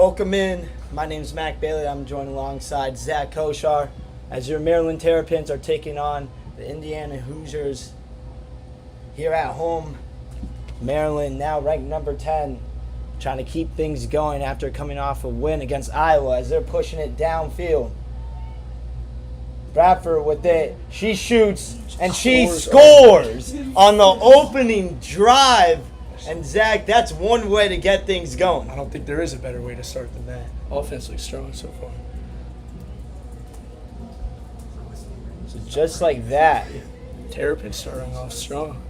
Welcome in. My name's Mac Bailey. I'm joined alongside Zach Koshar as your Maryland Terrapins are taking on the Indiana Hoosiers here at home. Maryland now ranked number 10, trying to keep things going after coming off a win against Iowa as they're pushing it downfield. Bradford with it. She shoots and she scores on the opening drive. And Zach, that's one way to get things going. I don't think there is a better way to start than that. Offense looks strong so far. So just like that. Terrapins starting off strong.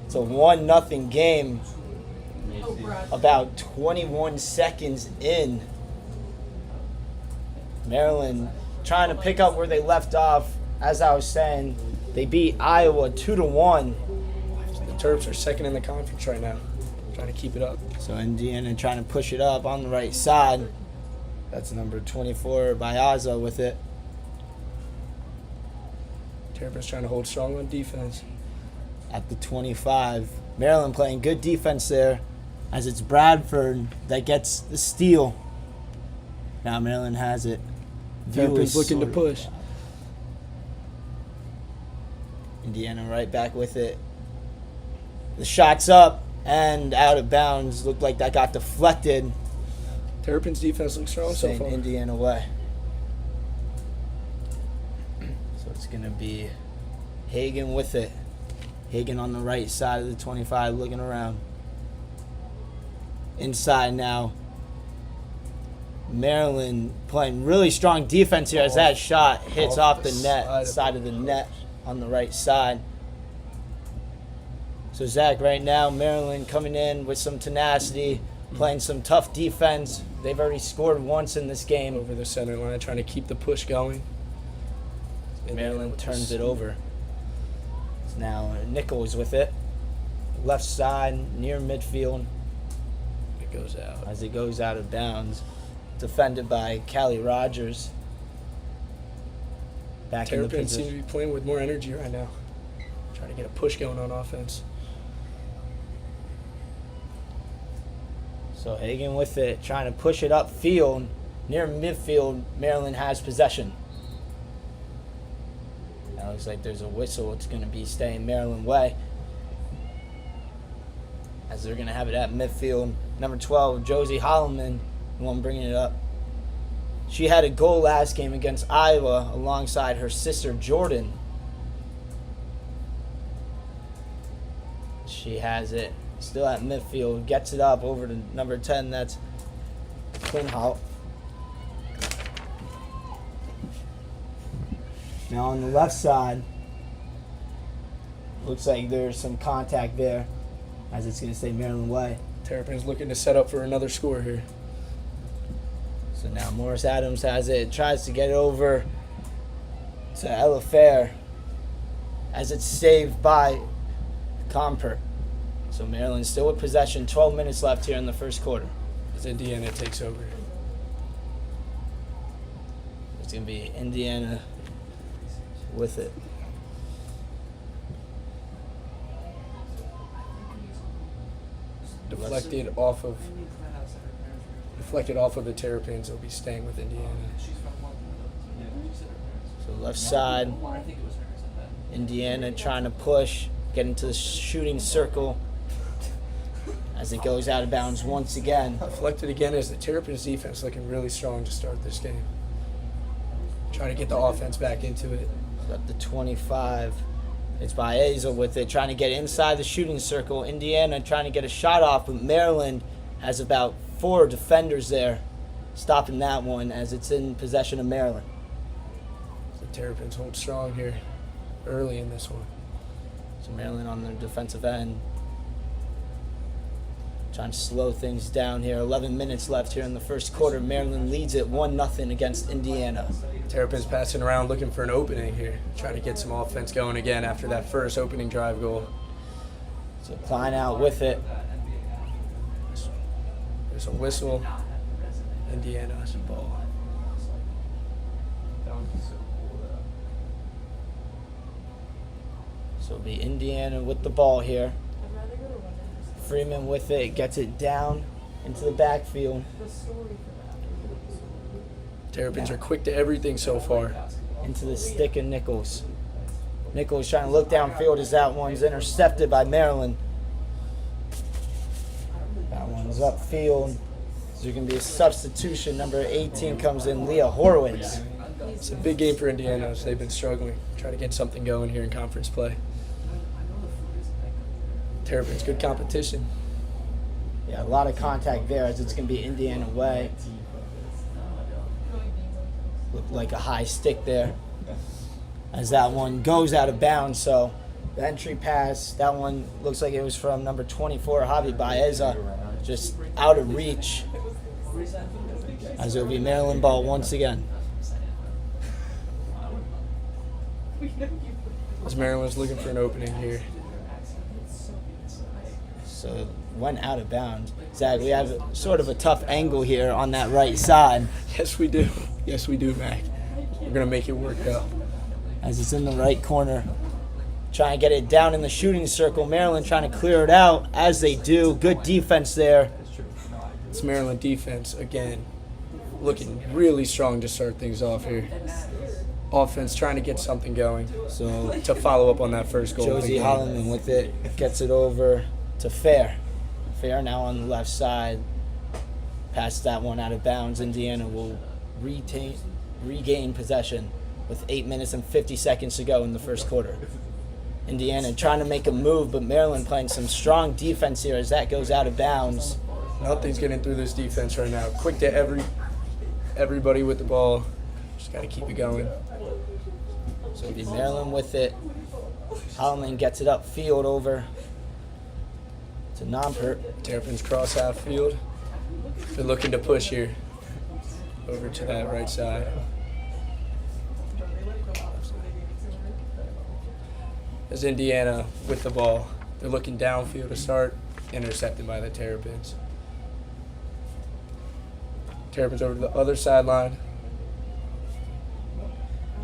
It's a 1-0 game. About 21 seconds in. Maryland trying to pick up where they left off. As I was saying, they beat Iowa 2-1. The Terps are second in the conference right now, trying to keep it up. So Indiana trying to push it up on the right side. That's number 24, Bayaza with it. Terrapins trying to hold strong on defense. At the 25. Maryland playing good defense there as it's Bradford that gets the steal. Now Maryland has it. Terrapins looking to push. Indiana right back with it. The shot's up and out of bounds. Looked like that got deflected. Terrapins defense looks strong so far. Indiana way. So it's going to be Hagan with it. Hagan on the right side of the 25 looking around. Inside now. Maryland playing really strong defense here as that shot hits off the net, side of the net on the right side. So Zach, right now, Maryland coming in with some tenacity, playing some tough defense. They've already scored once in this game. Over the center line, trying to keep the push going. Maryland turns it over. It's now Nichols with it. Left side, near midfield. It goes out. As it goes out of bounds. Defended by Callie Rogers. Back in the Terrapins position. seem to be playing with more energy right now. Trying to get a push going on offense. So Hagan with it, trying to push it upfield. Near midfield, Maryland has possession. Now looks like there's a whistle. It's going to be staying Maryland way. As they're going to have it at midfield. Number 12, Josie Holloman, the one bringing it up. She had a goal last game against Iowa alongside her sister Jordan. She has it. Still at midfield. Gets it up over to number 10. That's Quinhout. Now on the left side, looks like there's some contact there as it's going to say Maryland way. Terrapins looking to set up for another score here. So now Morris Adams has it. Tries to get it over to Ella Fair as it's saved by Comper. So Maryland still with possession. 12 minutes left here in the first quarter. As Indiana takes over. It's going to be Indiana with it. Deflected off of the Terrapins. They'll be staying with Indiana. So left side, Indiana trying to push, get into the shooting circle as it goes out of bounds once again. Deflected again as the Terrapins defense looking really strong to start this game. Trying to get the offense back into it. Got the 25. It's Baeza with it, trying to get inside the shooting circle. Indiana trying to get a shot off, but Maryland has about 4 defenders there, stopping that one as it's in possession of Maryland. The Terrapins hold strong here early in this one. So Maryland on their defensive end, trying to slow things down here. 11 minutes left here in the first quarter. Maryland leads it 1-0 against Indiana. Terrapins passing around looking for an opening here. Trying to get some offense going again after that first opening drive goal. So Klein out with it. There's a whistle. Indiana has the ball. So it'll be Indiana with the ball here. Freeman with it, gets it down into the backfield. Terrapins are quick to everything so far. Into the stick of Nichols. Nichols trying to look downfield as that one's intercepted by Maryland. That one's upfield. So there can be a substitution. Number 18 comes in, Leah Horowitz. It's a big game for Indiana as they've been struggling. Try to get something going here in conference play. Terrapins, good competition. Yeah, a lot of contact there as it's going to be Indiana way. Looked like a high stick there as that one goes out of bounds. So the entry pass, that one looks like it was from number 24, Javi Baeza, just out of reach. As it will be Maryland ball once again. As Maryland's looking for an opening here. So went out of bounds. Zach, we have sort of a tough angle here on that right side. Yes, we do. Yes, we do, Mac. We're going to make it work, though. As it's in the right corner. Trying to get it down in the shooting circle. Maryland trying to clear it out, as they do. Good defense there. It's Maryland defense, again, looking really strong to start things off here. Offense trying to get something going. So To follow up on that first goal. Josie Holloman with it. Gets it over to Fair. Fair now on the left side. Passes that one out of bounds. Indiana will regain possession with 8 minutes and 50 seconds to go in the first quarter. Indiana trying to make a move, but Maryland playing some strong defense here as that goes out of bounds. Nothing's getting through this defense right now. Quick to everybody with the ball. Just got to keep it going. So it'll be Maryland with it. Holloman gets it upfield over to Nompert. Terrapins cross half field. They're looking to push here over to that right side. As Indiana with the ball, they're looking downfield to start, intercepted by the Terrapins. Terrapins over to the other sideline.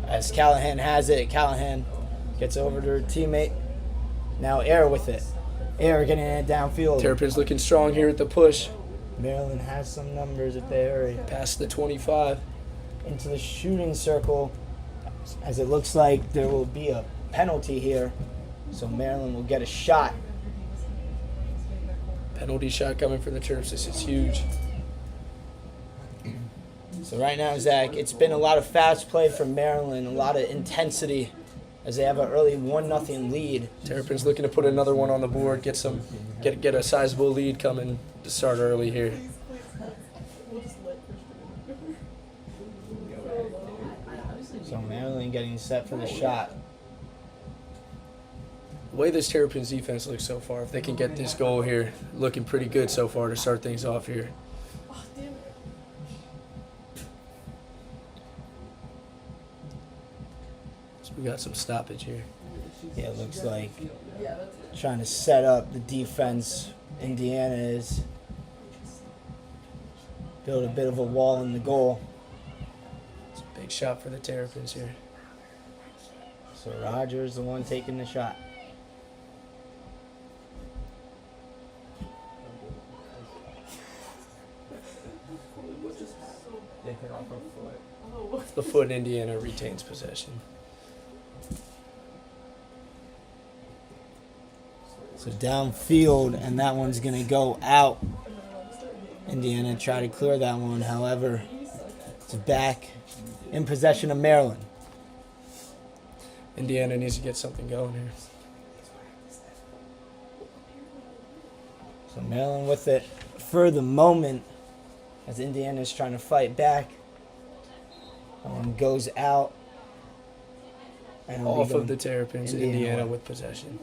As Callahan has it, Callahan gets over to her teammate. Now Air with it. Air getting it downfield. Terrapins looking strong here at the push. Maryland has some numbers if they hurry. Past the 25. Into the shooting circle, as it looks like there will be a penalty here. So Maryland will get a shot. Penalty shot coming for the Terps. This is huge. So right now, Zach, it's been a lot of fast play from Maryland, a lot of intensity as they have an early 1-0 lead. Terrapins looking to put another one on the board, get a sizable lead coming to start early here. So Maryland getting set for the shot. The way this Terrapins defense looks so far, if they can get this goal here, looking pretty good so far to start things off here. So we got some stoppage here. Yeah, it looks like trying to set up the defense. Indiana is build a bit of a wall in the goal. It's a big shot for the Terrapins here. So Rogers the one taking the shot. The foot, Indiana retains possession. So downfield, and that one's going to go out. Indiana try to clear that one. However, it's back in possession of Maryland. Indiana needs to get something going here. So Maryland with it for the moment as Indiana's trying to fight back. That one goes out. And it'll be Off of going the Terrapins, Indiana with possession.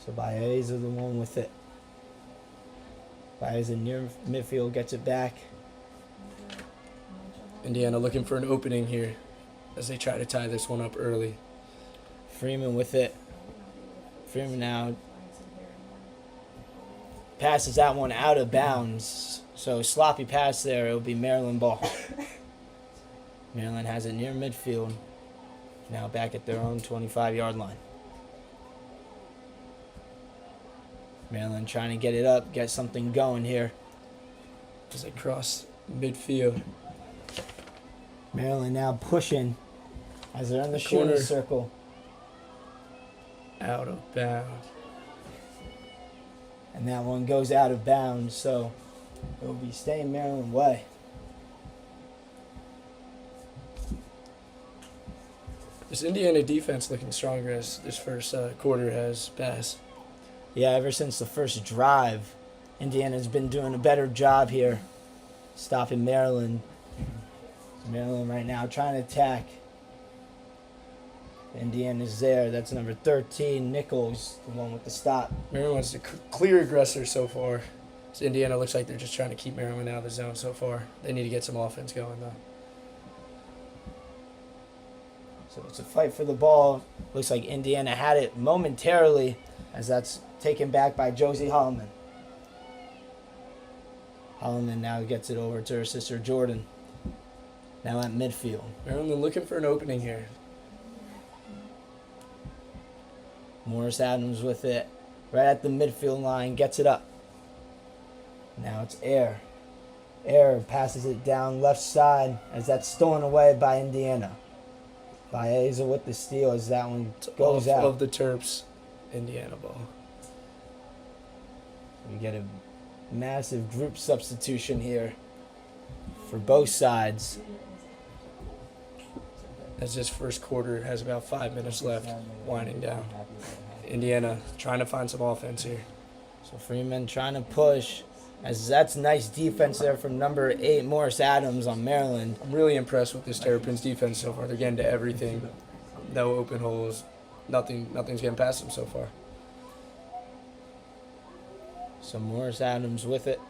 So Baez is the one with it. Baez in near midfield gets it back. Indiana looking for an opening here as they try to tie this one up early. Freeman with it. Freeman now passes that one out of bounds. So sloppy pass there. It'll be Maryland ball. Maryland has it near midfield. Now back at their own 25-yard line. Maryland trying to get it up, get something going here. As they cross midfield. Maryland now pushing as they're in the Corner. shooting circle. Out of bounds. And that one goes out of bounds, so it will be staying Maryland way. This Indiana defense looking stronger as this first quarter has passed. Yeah, ever since the first drive, Indiana's been doing a better job here stopping Maryland. Maryland right now trying to attack. Indiana's there. That's number 13, Nichols, the one with the stop. Maryland's the clear aggressor so far. So Indiana looks like they're just trying to keep Maryland out of the zone so far. They need to get some offense going, though. So it's a fight for the ball. Looks like Indiana had it momentarily as that's taken back by Josie Holloman. Holloman now gets it over to her sister Jordan. Now at midfield. Maryland looking for an opening here. Morris Adams with it right at the midfield line, gets it up. Now it's Air. Air passes it down left side as that's stolen away by Indiana. Baeza with the steal as that one goes Off out. of the Terps, Indiana ball. We get a massive group substitution here for both sides. As this first quarter has about 5 minutes left, winding down. Indiana trying to find some offense here. So Freeman trying to push as that's nice defense there from number 8 Morris Adams on Maryland. I'm really impressed with this Terrapins defense so far. They're getting to everything. No open holes. Nothing's getting past them so far. So Morris Adams with it.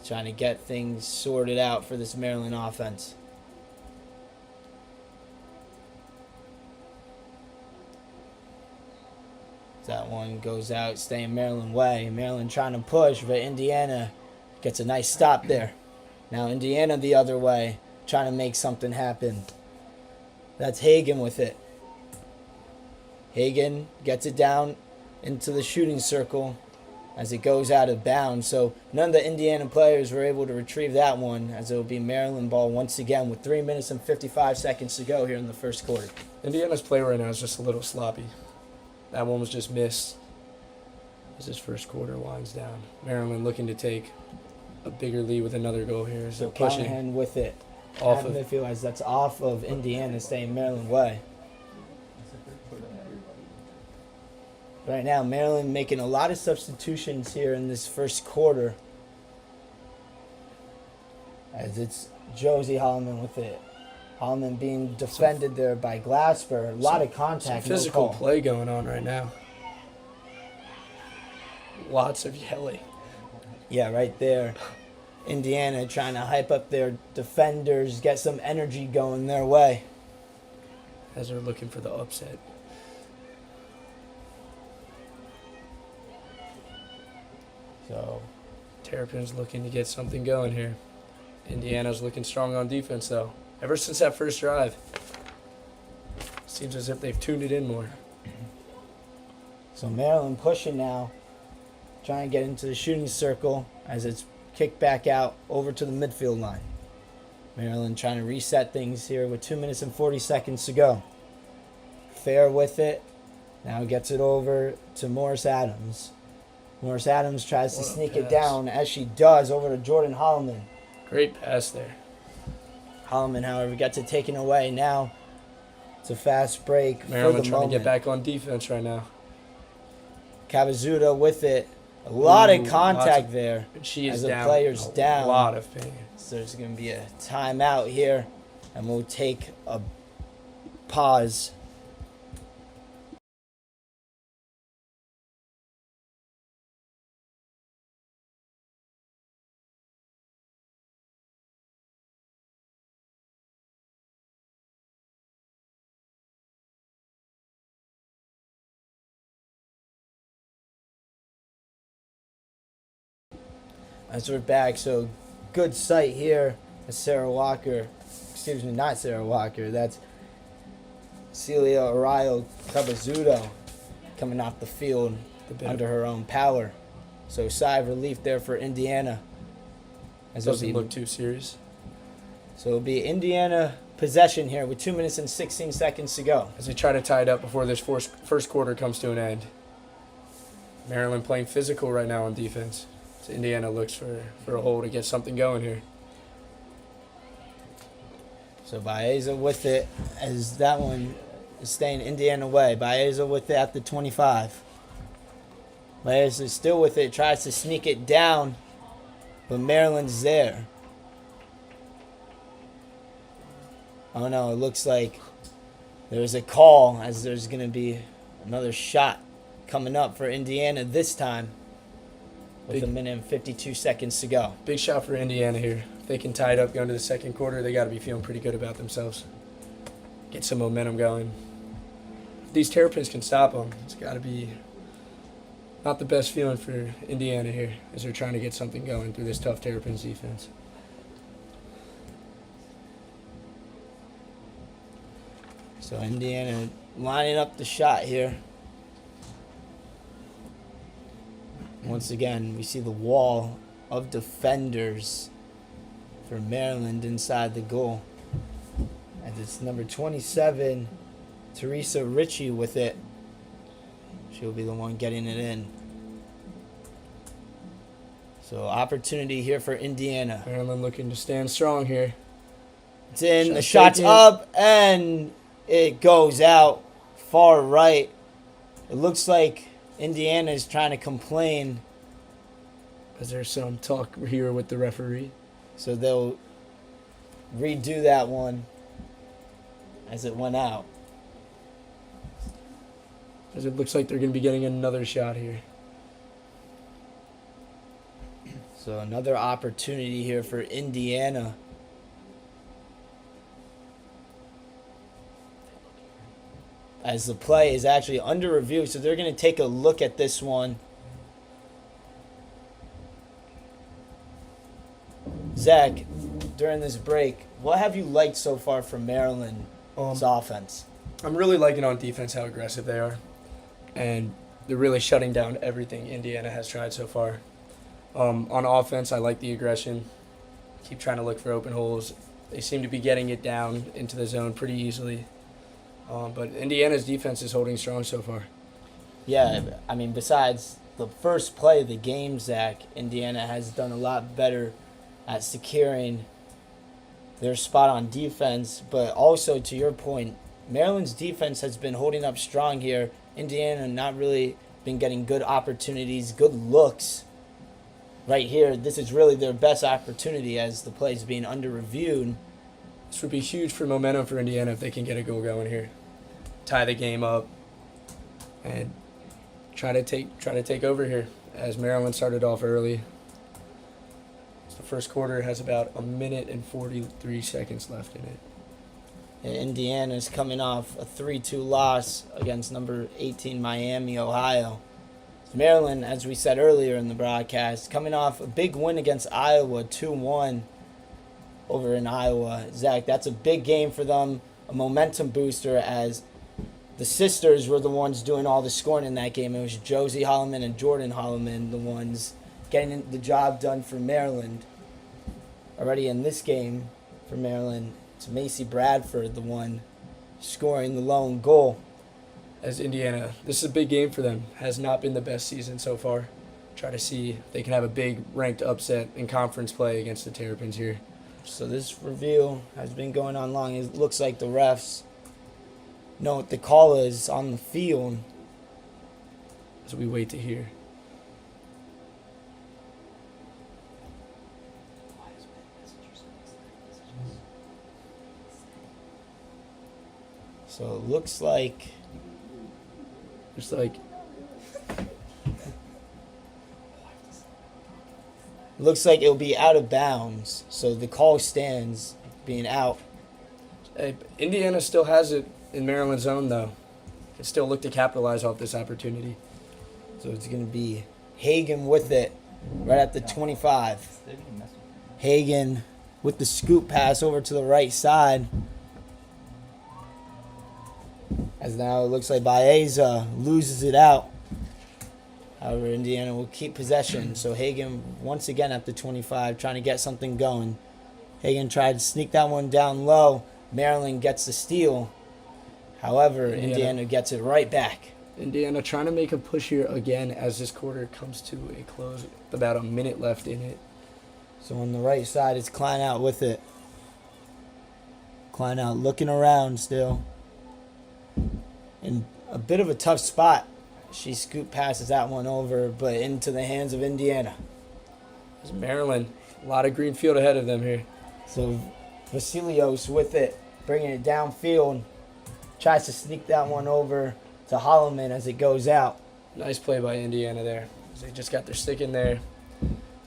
Trying to get things sorted out for this Maryland offense. That one goes out, staying Maryland way. Maryland trying to push, but Indiana gets a nice stop there. Now Indiana the other way, trying to make something happen. That's Hagan with it. Hagan gets it down into the shooting circle as it goes out of bounds. So none of the Indiana players were able to retrieve that one, as it will be Maryland ball once again with 3 minutes and 55 seconds to go here in the first quarter. Indiana's play right now is just a little sloppy. That one was just missed as this first quarter winds down. Maryland looking to take a bigger lead with another goal here. As So they're pushing Callahan with it off at of midfield as that's off of Indiana, staying Maryland way. Right now, Maryland making a lot of substitutions here in this first quarter. As it's Josie Holloman with it. Holloman being defended there by Glasper. A lot of contact. some physical no call. play going on right now. Lots of yelling. Yeah, right there. Indiana trying to hype up their defenders, get some energy going their way. As they're looking for the upset. So Terrapins looking to get something going here. Indiana's looking strong on defense, though. Ever since that first drive, seems as if they've tuned it in more. So Maryland pushing now, trying to get into the shooting circle as it's kicked back out over to the midfield line. Maryland trying to reset things here with 2 minutes and 40 seconds to go. Fair with it. Now gets it over to Morris Adams. Morris Adams tries to What a sneak it pass. down as she does over to Jordan Holloman. Great pass there. Holloman, however, gets it taken away. Now it's a fast break Maryland for the trying moment. to get back on defense right now. Cavazuda with it. A lot of Ooh, contact lots of- there. She is As the down. player's a down. lot of pain. So there's going to be a timeout here, and we'll take a pause. As we're back, so good sight here. As Sarah Walker, excuse me, not Sarah Walker, that's Celia Arroyo Cabazudo coming off the field. under her own power. So sigh of relief there for Indiana. As it'll Doesn't be- look too serious. So it'll be Indiana possession here with 2 minutes and 16 seconds to go. As they try to tie it up before this first quarter comes to an end. Maryland playing physical right now on defense. So Indiana looks for a hole to get something going here. So Baeza with it as that one is staying Indiana way. Baeza with it at the 25. Baeza is still with it, tries to sneak it down, but Maryland's there. Oh no, it looks like there's a call as there's going to be another shot coming up for Indiana this time with 1 minute and 52 seconds to go. Big shot for Indiana here. If they can tie it up going to the second quarter, they got to be feeling pretty good about themselves. Get some momentum going. If these Terrapins can stop them, it's got to be not the best feeling for Indiana here as they're trying to get something going through this tough Terrapins defense. So Indiana lining up the shot here. Once again, we see the wall of defenders for Maryland inside the goal. And it's number 27, Teresa Ritchie with it. She'll be the one getting it in. So opportunity here for Indiana. Maryland looking to stand strong here. It's in, the Shot shot's taken. up, and it goes out far right. It looks like Indiana is trying to complain, As there's some talk here with the referee. so they'll redo that one as it went out. As it looks like they're going to be getting another shot here. So another opportunity here for Indiana. As the play is actually under review, so they're going to take a look at this one. Zach, during this break, what have you liked so far from Maryland's offense? I'm really liking on defense how aggressive they are. And they're really shutting down everything Indiana has tried so far. On offense, I like the aggression. Keep trying to look for open holes. They seem to be getting it down into the zone pretty easily. But Indiana's defense is holding strong so far. Yeah, I mean, besides the first play of the game, Zach, Indiana has done a lot better at securing their spot on defense. But also, to your point, Maryland's defense has been holding up strong here. Indiana not really been getting good opportunities, good looks. Right here, this is really their best opportunity as the play is being under reviewed. This would be huge for momentum for Indiana if they can get a goal going here. Tie the game up and try to take over here as Maryland started off early. The first quarter has about 1 minute and 43 seconds left in it. And Indiana's coming off a 3-2 loss against number 18 Miami, Ohio. Maryland, as we said earlier in the broadcast, coming off a big win against Iowa, 2-1 over in Iowa. Zach, that's a big game for them, a momentum booster as the sisters were the ones doing all the scoring in that game. It was Josie Holloman and Jordan Holloman, the ones getting the job done for Maryland. Already in this game for Maryland, it's Macy Bradford, the one scoring the lone goal. As Indiana, this is a big game for them. Has not been the best season so far. Try to see if they can have a big ranked upset in conference play against the Terrapins here. So this review has been going on long. It looks like the refs know what the call is on the field. As we wait to hear. So it looks like Just like it'll be out of bounds. So the call stands being out. Indiana still has it in Maryland's zone though. Can still look to capitalize off this opportunity. So it's going to be Hagen with it right at the 25. Hagen with the scoop pass over to the right side. As now it looks like Baeza loses it out. However, Indiana will keep possession. So Hagan once again at the 25, trying to get something going. Hagan tried to sneak that one down low. Maryland gets the steal. However, Indiana gets it right back. Indiana trying to make a push here again as this quarter comes to a close. About a minute left in it. So on the right side, it's Klein out with it. Klein out looking around still. In a bit of a tough spot. She scoop passes that one over, but into the hands of Indiana. There's Maryland. A lot of green field ahead of them here. So Vasilios with it, bringing it downfield. Tries to sneak that one over to Holloman as it goes out. Nice play by Indiana there. They just got their stick in there.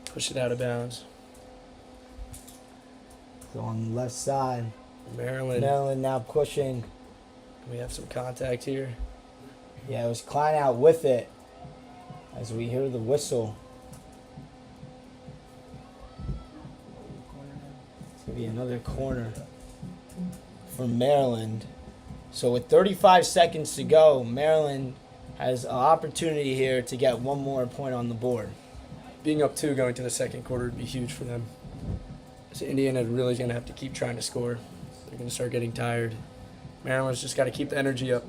Push it out of bounds. So on the left side, Maryland now pushing. We have some contact here. Yeah, it was Klein out with it as we hear the whistle. It's going to be another corner for Maryland. So with 35 seconds to go, Maryland has an opportunity here to get one more point on the board. Being up 2 going to the second quarter would be huge for them. So Indiana really is going to have to keep trying to score. They're going to start getting tired. Maryland's just got to keep the energy up.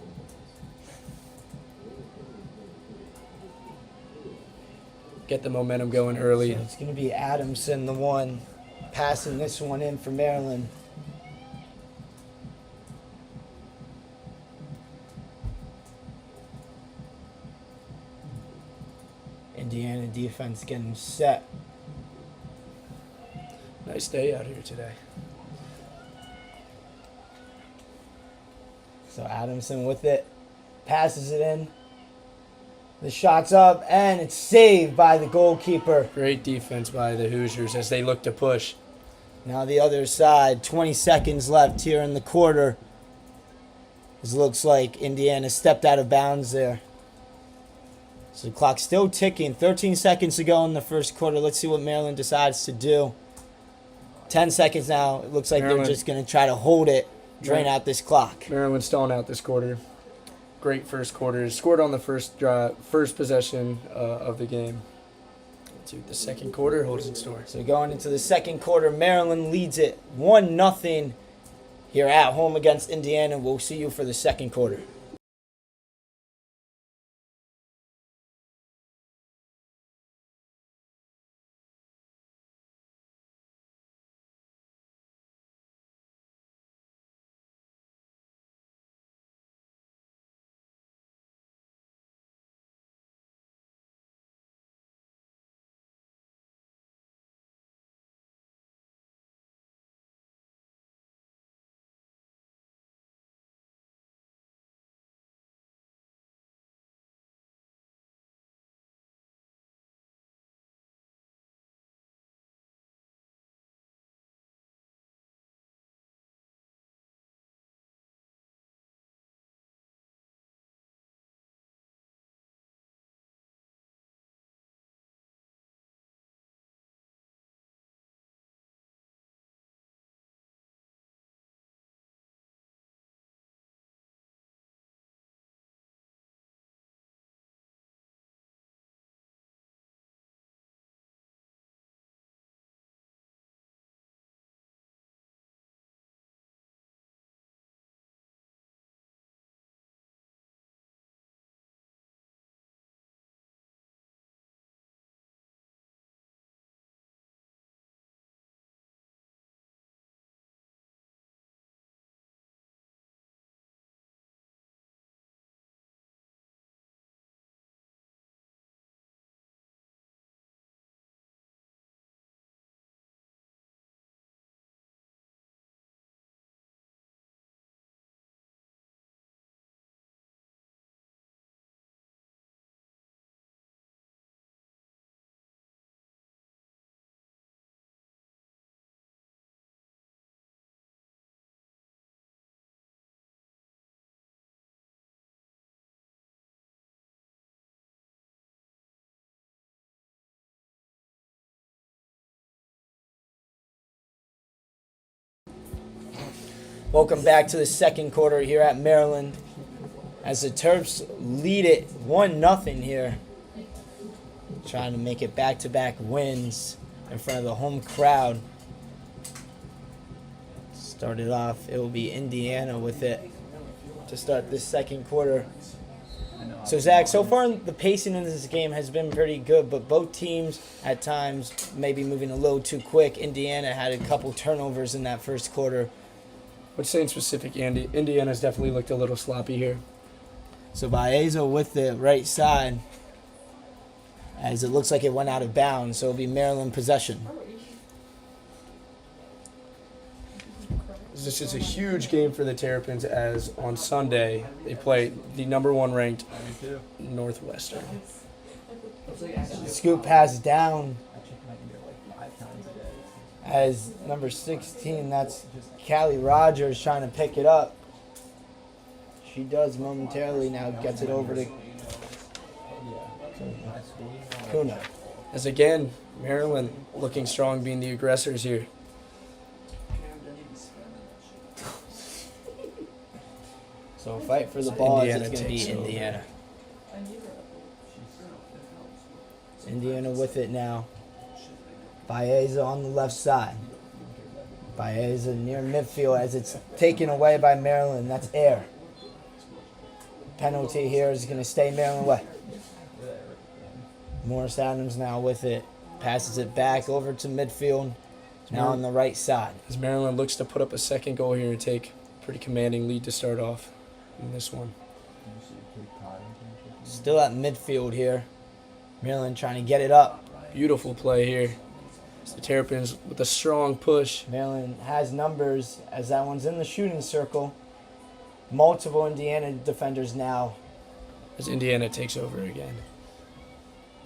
Get the momentum going early. So it's going to be Adamson, the one passing this one in for Maryland. Indiana defense getting set. Nice day out here today. So Adamson with it, passes it in. The shot's up, and it's saved by the goalkeeper. Great defense by the Hoosiers as they look to push. Now the other side, 20 seconds left here in the quarter. It looks like Indiana stepped out of bounds there. So the clock's still ticking. 13 seconds to go in the first quarter. Let's see what Maryland decides to do. 10 seconds now. It looks like Maryland. they're just going to try to hold it, drain out this clock. Maryland stalling out this quarter. Great first quarter. Scored on the first possession of the game. To the second quarter holds in store. So going into the second quarter, Maryland leads it 1-0 here at home against Indiana. We'll see you for the second quarter. Welcome back to the second quarter here at Maryland as the Terps lead it 1-0 here. trying to make it back-to-back wins in front of the home crowd. Started off, it will be Indiana with it to start this second quarter. So, Zach, so far the pacing in this game has been pretty good, but both teams at times maybe moving a little too quick. Indiana had a couple turnovers in that first quarter. Would say in specific, Indiana's definitely looked a little sloppy here. So Baeza with the right side, as it looks like it went out of bounds, so it'll be Maryland possession. This is a huge game for the Terrapins, as on Sunday they play the #1 ranked Northwestern. Scoop pass down as number 16, that's Callie Rogers trying to pick it up. She does momentarily, now gets it over to Kuna. As again, Maryland looking strong, being the aggressors here. So fight for the ball, Indiana it's going to be takes over. Indiana. Indiana with it now. Baeza on the left side. Baeza near midfield as it's taken away by Maryland. That's air. Penalty here is going to stay Maryland way. Morris Adams now with it. Passes it back over to midfield. Now on the right side. As Maryland looks to put up a second goal here and take a pretty commanding lead to start off in this one. Still at midfield here. Maryland trying to get it up. Beautiful play here. It's the Terrapins with a strong push. Maryland has numbers as that one's in the shooting circle. Multiple Indiana defenders now. As Indiana takes over again.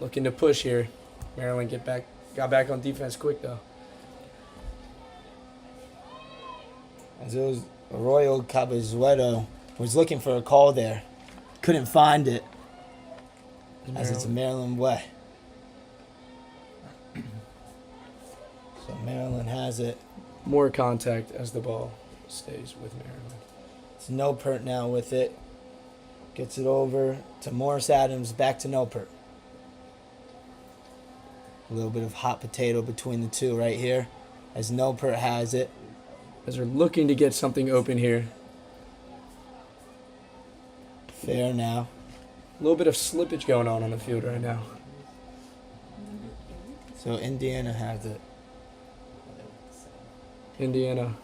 Looking to push here. Maryland got back on defense quick though. As it was Arroyo Cabezueto was looking for a call there. Couldn't find it. As it's Maryland way. So Maryland has it. More contact as the ball stays with Maryland. It's Nopert now with it. Gets it over to Morris Adams, back to Nopert. A little bit of hot potato between the two right here. As Nopert has it. As they're looking to get something open here. Fair now. A little bit of slippage going on the field right now. So Indiana has it. Indiana.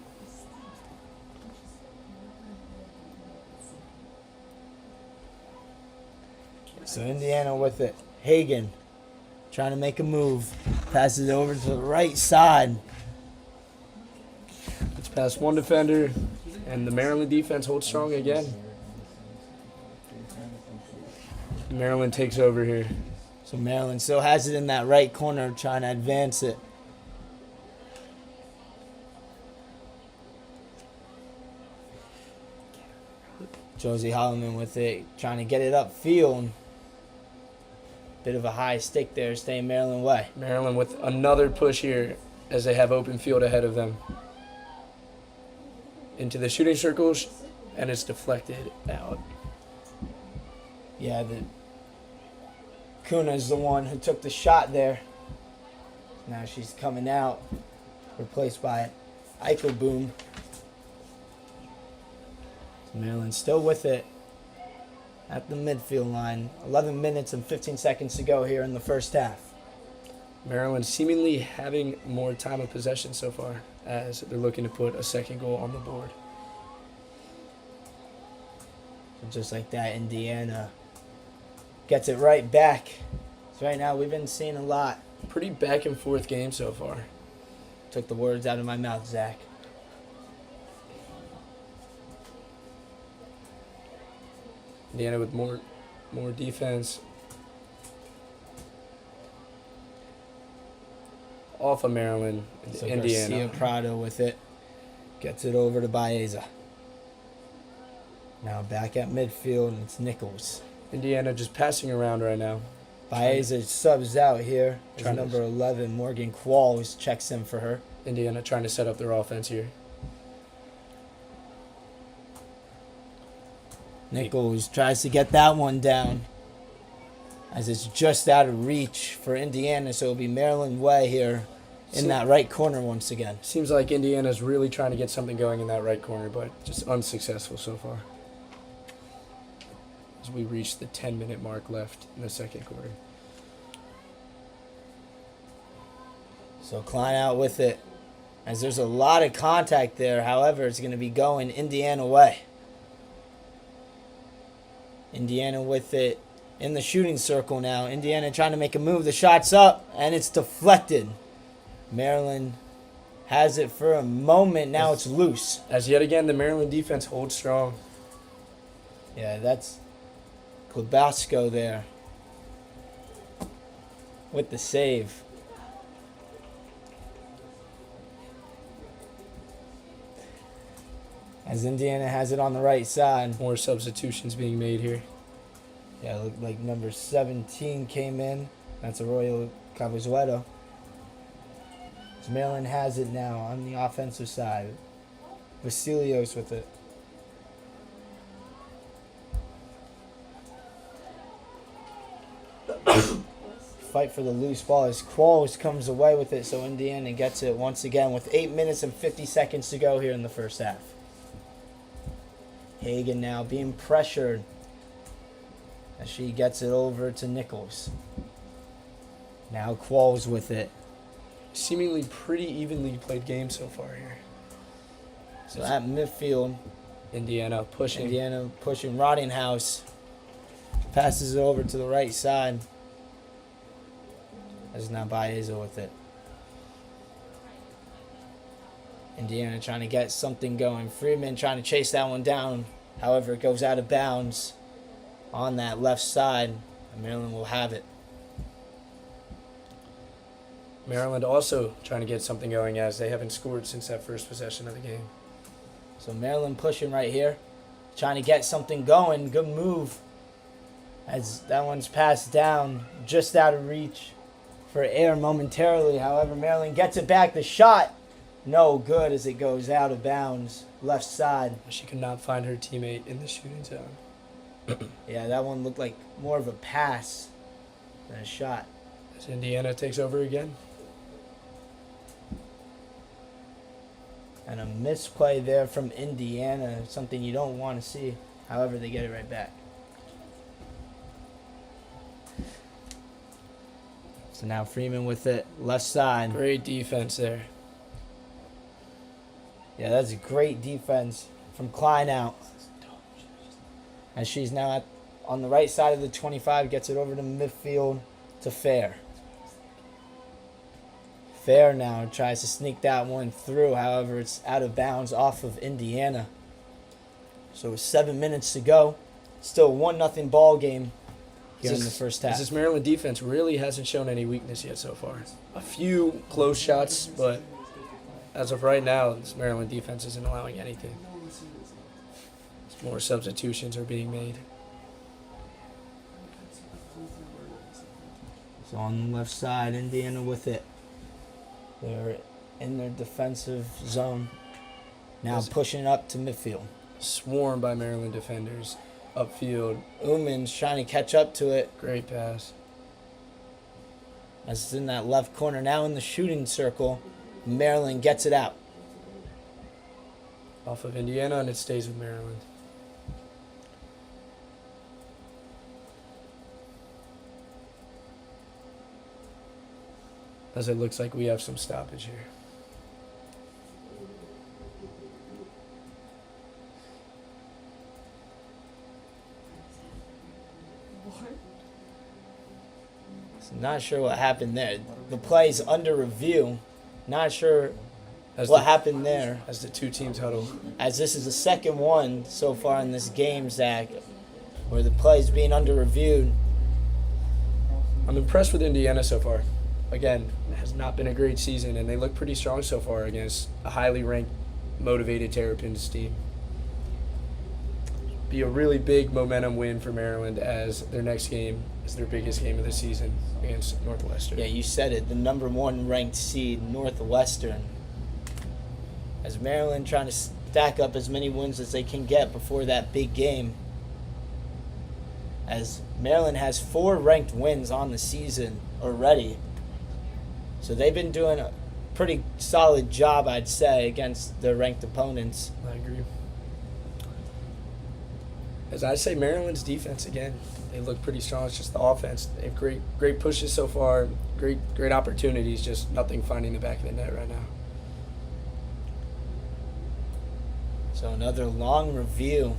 So Indiana with it. Hagan trying to make a move. Passes it over to the right side. It's past one defender, and the Maryland defense holds strong again. Maryland takes over here. So Maryland still has it in that right corner, trying to advance it. Josie Holloman with it, trying to get it upfield. Bit of a high stick there, staying Maryland way. Maryland with another push here as they have open field ahead of them. Into the shooting circles, and it's deflected out. Yeah, Kuna's the one who took the shot there. Now she's coming out, replaced by Eichelboom. Maryland still with it at the midfield line. 11 minutes and 15 seconds to go here in the first half. Maryland seemingly having more time of possession so far as they're looking to put a second goal on the board. Just like that, Indiana gets it right back. So right now we've been seeing a lot. Pretty back and forth game so far. Took the words out of my mouth, Zach. Indiana with more defense. Off of Maryland, So Indiana. Garcia Prado with it. Gets it over to Baeza. Now back at midfield, and it's Nichols. Indiana just passing around right now. Baeza subs out here. Trying to- Number 11, Morgan Qualls, checks in for her. Indiana trying to set up their offense here. Nichols tries to get that one down. as it's just out of reach for Indiana, so it'll be Maryland way here in that right corner once again. Seems like Indiana's really trying to get something going in that right corner, but just unsuccessful so far. As we reach the 10-minute mark left in the second quarter. So Klein out with it, as there's a lot of contact there. However, it's going to be going Indiana way. Indiana with it in the shooting circle now. Indiana trying to make a move. The shot's up, and it's deflected. Maryland has it for a moment. Now it's loose. As yet again, the Maryland defense holds strong. Yeah, that's Klobasco there with the save. As Indiana has it on the right side. More substitutions being made here. Yeah, looked like number 17 came in. That's Arroyo Cavazueto. So Maryland has it now on the offensive side. Vasilios with it. Fight for the loose ball as Qualls comes away with it, so Indiana gets it once again with 8 minutes and 50 seconds to go here in the first half. Hagan now being pressured as she gets it over to Nichols. Now Qualls with it. Seemingly pretty evenly played game so far here. So at midfield, Indiana pushing. Rottinghouse passes it over to the right side. As now Baeza with it. Indiana trying to get something going. Freeman trying to chase that one down. However, it goes out of bounds on that left side. And Maryland will have it. Maryland also trying to get something going as they haven't scored since that first possession of the game. So Maryland pushing right here. Trying to get something going. Good move. As that one's passed down. Just out of reach for air momentarily. However, Maryland gets it back. The shot, no good as it goes out of bounds. Left side. She could not find her teammate in the shooting zone. Yeah, that one looked like more of a pass than a shot. As Indiana takes over again. And a misplay there from Indiana. Something you don't want to see. However, they get it right back. So now Freeman with it. Left side. Great defense there. Yeah, that's a great defense from Klein out. As she's now on the right side of the 25, gets it over to midfield to Fair. Fair now tries to sneak that one through. However, it's out of bounds off of Indiana. So with 7 minutes to go, still 1-0 ball game here in the first half. This Maryland defense really hasn't shown any weakness yet so far. A few close shots, but as of right now, this Maryland defense isn't allowing anything. More substitutions are being made. So on the left side, Indiana with it. They're in their defensive zone. Now pushing up to midfield. Swarmed by Maryland defenders. Upfield. Uman's trying to catch up to it. Great pass. As it's in that left corner. Now in the shooting circle. Maryland gets it out. Off of Indiana, and it stays with Maryland. As it looks like we have some stoppage here. So not sure what happened there. The play's under review. Not sure what happened there. As the two teams huddle. As this is the second one so far in this game, Zach, where the play's being under reviewed. I'm impressed with Indiana so far. Again, it has not been a great season, and they look pretty strong so far against a highly ranked, motivated Terrapins team. Be a really big momentum win for Maryland as their next game is their biggest game of the season against Northwestern. Yeah, you said it. The number 1 ranked seed, Northwestern. As Maryland trying to stack up as many wins as they can get before that big game. as Maryland has 4 ranked wins on the season already. So they've been doing a pretty solid job, I'd say, against their ranked opponents. I agree. As I say, Maryland's defense again, they look pretty strong. It's just the offense. They have great pushes so far, great opportunities, just nothing finding the back of the net right now. So another long review.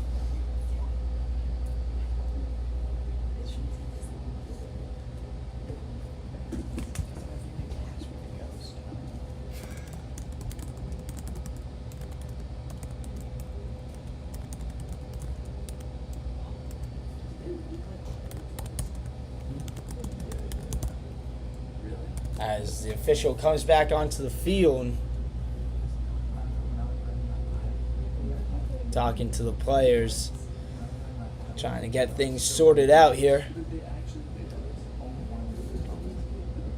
As the official comes back onto the field, talking to the players, trying to get things sorted out here.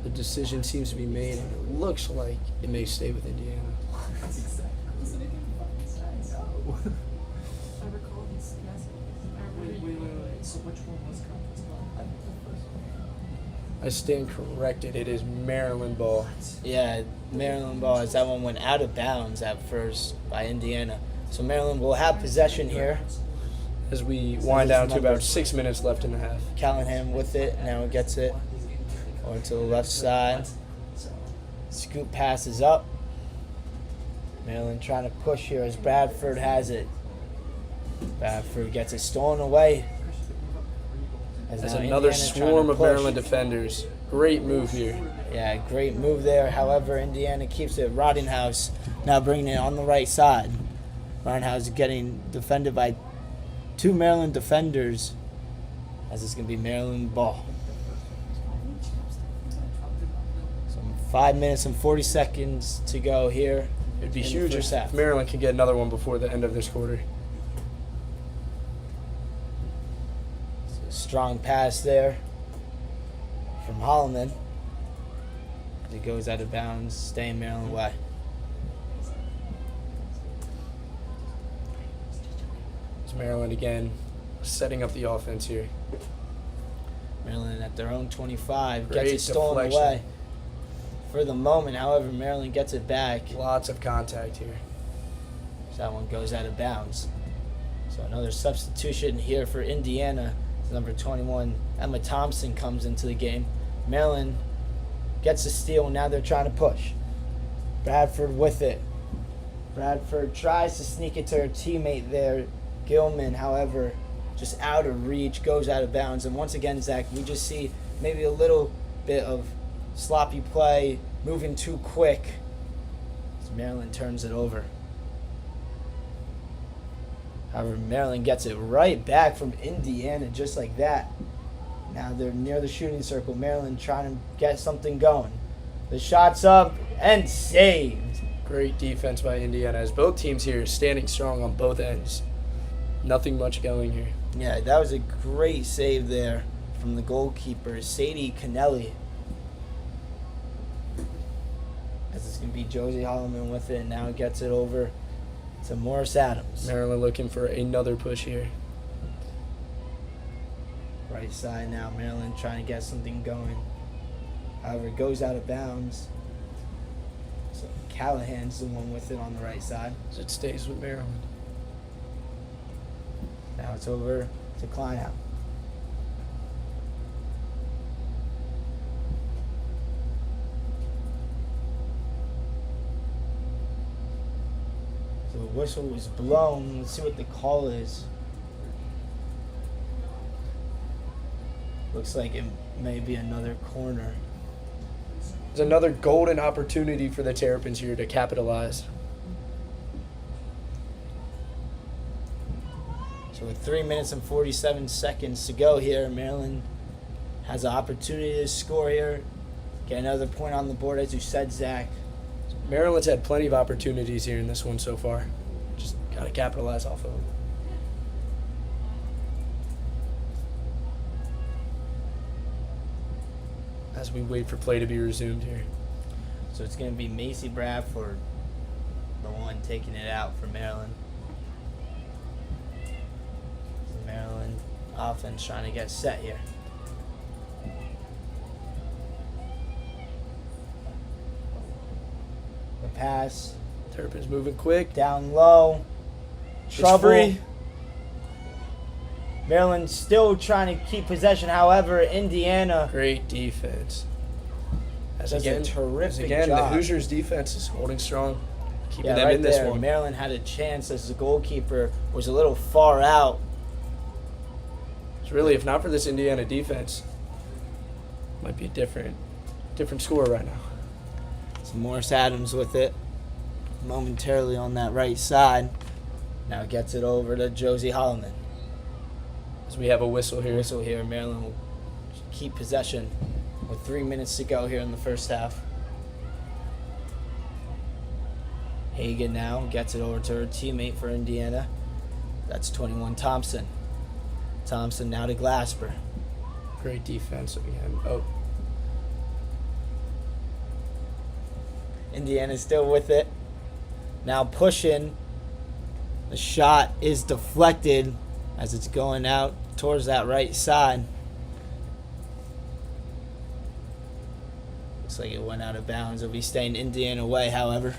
The decision seems to be made, and it looks like it may stay with Indiana. I stand corrected. It is Maryland ball. Yeah, Maryland ball, as that one went out of bounds at first by Indiana. So Maryland will have possession here. As we wind down to about 6 minutes left in the half. Callahan with it. Now it gets it over to the left side. Scoop passes up. Maryland trying to push here as Bradford has it. Bradford gets it stolen away. As now another Indiana trying swarm to of push. Maryland defenders. Great move here. Yeah, great move there. However, Indiana keeps it. Roddenhouse now bringing it on the right side. Roddenhouse getting defended by 2 Maryland defenders, as it's going to be Maryland ball. So 5 minutes and 40 seconds to go here. It'd be in the huge first half. if Maryland can get another one before the end of this quarter. Strong pass there from Holloman. It goes out of bounds, staying Maryland way. It's Maryland again, setting up the offense here. Maryland at their own 25 Great gets it stolen deflection. away for the moment. However, Maryland gets it back. Lots of contact here. So that one goes out of bounds. So another substitution here for Indiana. Number 21, Emma Thompson, comes into the game. Maryland gets the steal, and now they're trying to push. Bradford with it. Bradford tries to sneak it to her teammate there, Gilman. However, just out of reach, goes out of bounds. And once again, Zach, we just see maybe a little bit of sloppy play, moving too quick, as Maryland turns it over. However, Maryland gets it right back from Indiana just like that. Now they're near the shooting circle. Maryland trying to get something going. The shot's up and saved. Great defense by Indiana as both teams here are standing strong on both ends. Nothing much going here. Yeah, that was a great save there from the goalkeeper, Sadie Cannelli. As it's going to be Josie Holloman with it, and now gets it over to Morris Adams. Maryland looking for another push here. Right side now, Maryland trying to get something going. However, it goes out of bounds. So Callahan's the one with it on the right side. So it stays with Maryland. Now it's over to Kleinhout. So the whistle was blown. Let's see what the call is. Looks like it may be another corner. There's another golden opportunity for the Terrapins here to capitalize. So with 3 minutes and 47 seconds to go here, Maryland has an opportunity to score here. Get another point on the board, as you said, Zach. Maryland's had plenty of opportunities here in this one so far. Just got to capitalize off of them. As we wait for play to be resumed here. So it's going to be Macy Bradford, the one taking it out for Maryland. So Maryland offense trying to get set here. The pass Terrapins moving quick. down low. It's Trouble. free. Maryland still trying to keep possession. However, Indiana Great defense. does a terrific the job. Hoosiers defense is holding strong, keeping Yeah, them right in this there. one. Maryland had a chance as the goalkeeper was a little far out. It's really, if not for this Indiana defense, might be a different score right now. It's Morris Adams with it momentarily on that right side. Now gets it over to Josie Holloman. As we have a whistle here. Whistle here. Maryland will keep possession with 3 minutes to go here in the first half. Hagan now gets it over to her teammate for Indiana. That's 21 Thompson. Thompson now to Glasper. Great defense again. Oh, Indiana's still with it. Now pushing. The shot is deflected as it's going out towards that right side. Looks like it went out of bounds. It'll be staying Indiana way, however.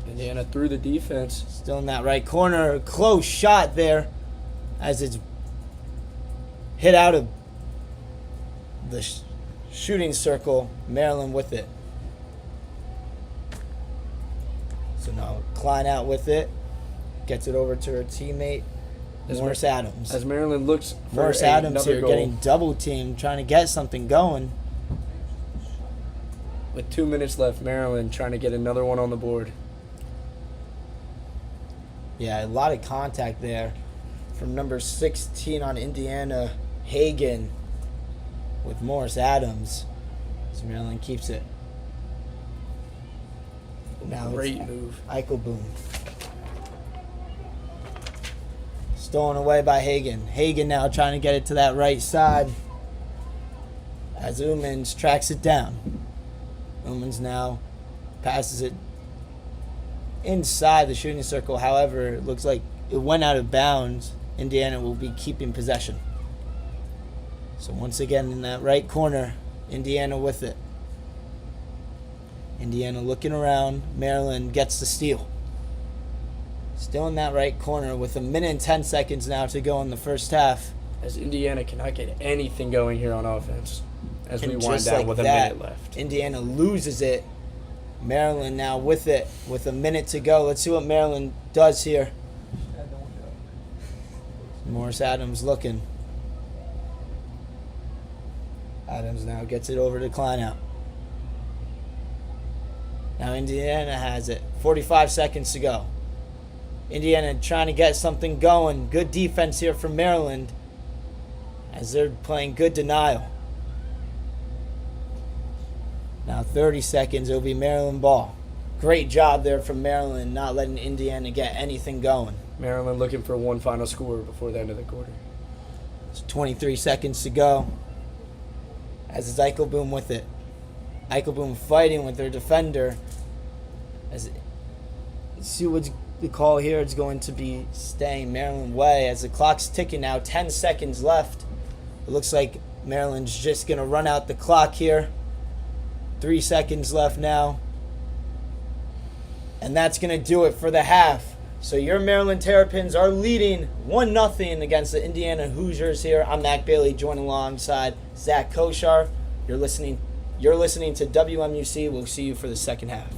Indiana through the defense. Still in that right corner. Close shot there as it's hit out of the shooting circle. Maryland with it. So now Klein out with it. Gets it over to her teammate, Morris Adams. As Maryland looks for Morris Adams another here goal. getting double teamed, trying to get something going. With 2 minutes left, Maryland trying to get another one on the board. Yeah, a lot of contact there from number 16 on Indiana, Hagan, with Morris Adams. So Maryland keeps it. Now Great it's move. Eichelboom. Stolen away by Hagan. Hagan now trying to get it to that right side as Umans tracks it down. Umans now passes it inside the shooting circle. However, it looks like it went out of bounds. Indiana will be keeping possession. So once again in that right corner, Indiana with it. Indiana looking around. Maryland gets the steal. Still in that right corner with 1 minute and 10 seconds now to go in the first half. As Indiana cannot get anything going here on offense. As we And wind just down like with that, a minute left. Indiana loses it. Maryland now with it with 1 minute to go. Let's see what Maryland does here. Morris Adams looking. Adams now gets it over to Klein out. Now Indiana has it. 45 seconds to go. Indiana trying to get something going. Good defense here from Maryland as they're playing good denial. Now 30 seconds, it'll be Maryland ball. Great job there from Maryland not letting Indiana get anything going. Maryland looking for one final score before the end of the quarter. It's 23 seconds to go as it's Eichelboom with it. Eichelboom fighting with their defender. As see what's the call here. It's going to be staying Maryland way as the clock's ticking now. 10 seconds left. It looks like Maryland's just going to run out the clock here. 3 seconds left now. And that's going to do it for the half. So your Maryland Terrapins are leading 1-0 against the Indiana Hoosiers here. I'm Mac Bailey, joining alongside Zach Koshar. You're listening to WMUC. We'll see you for the second half.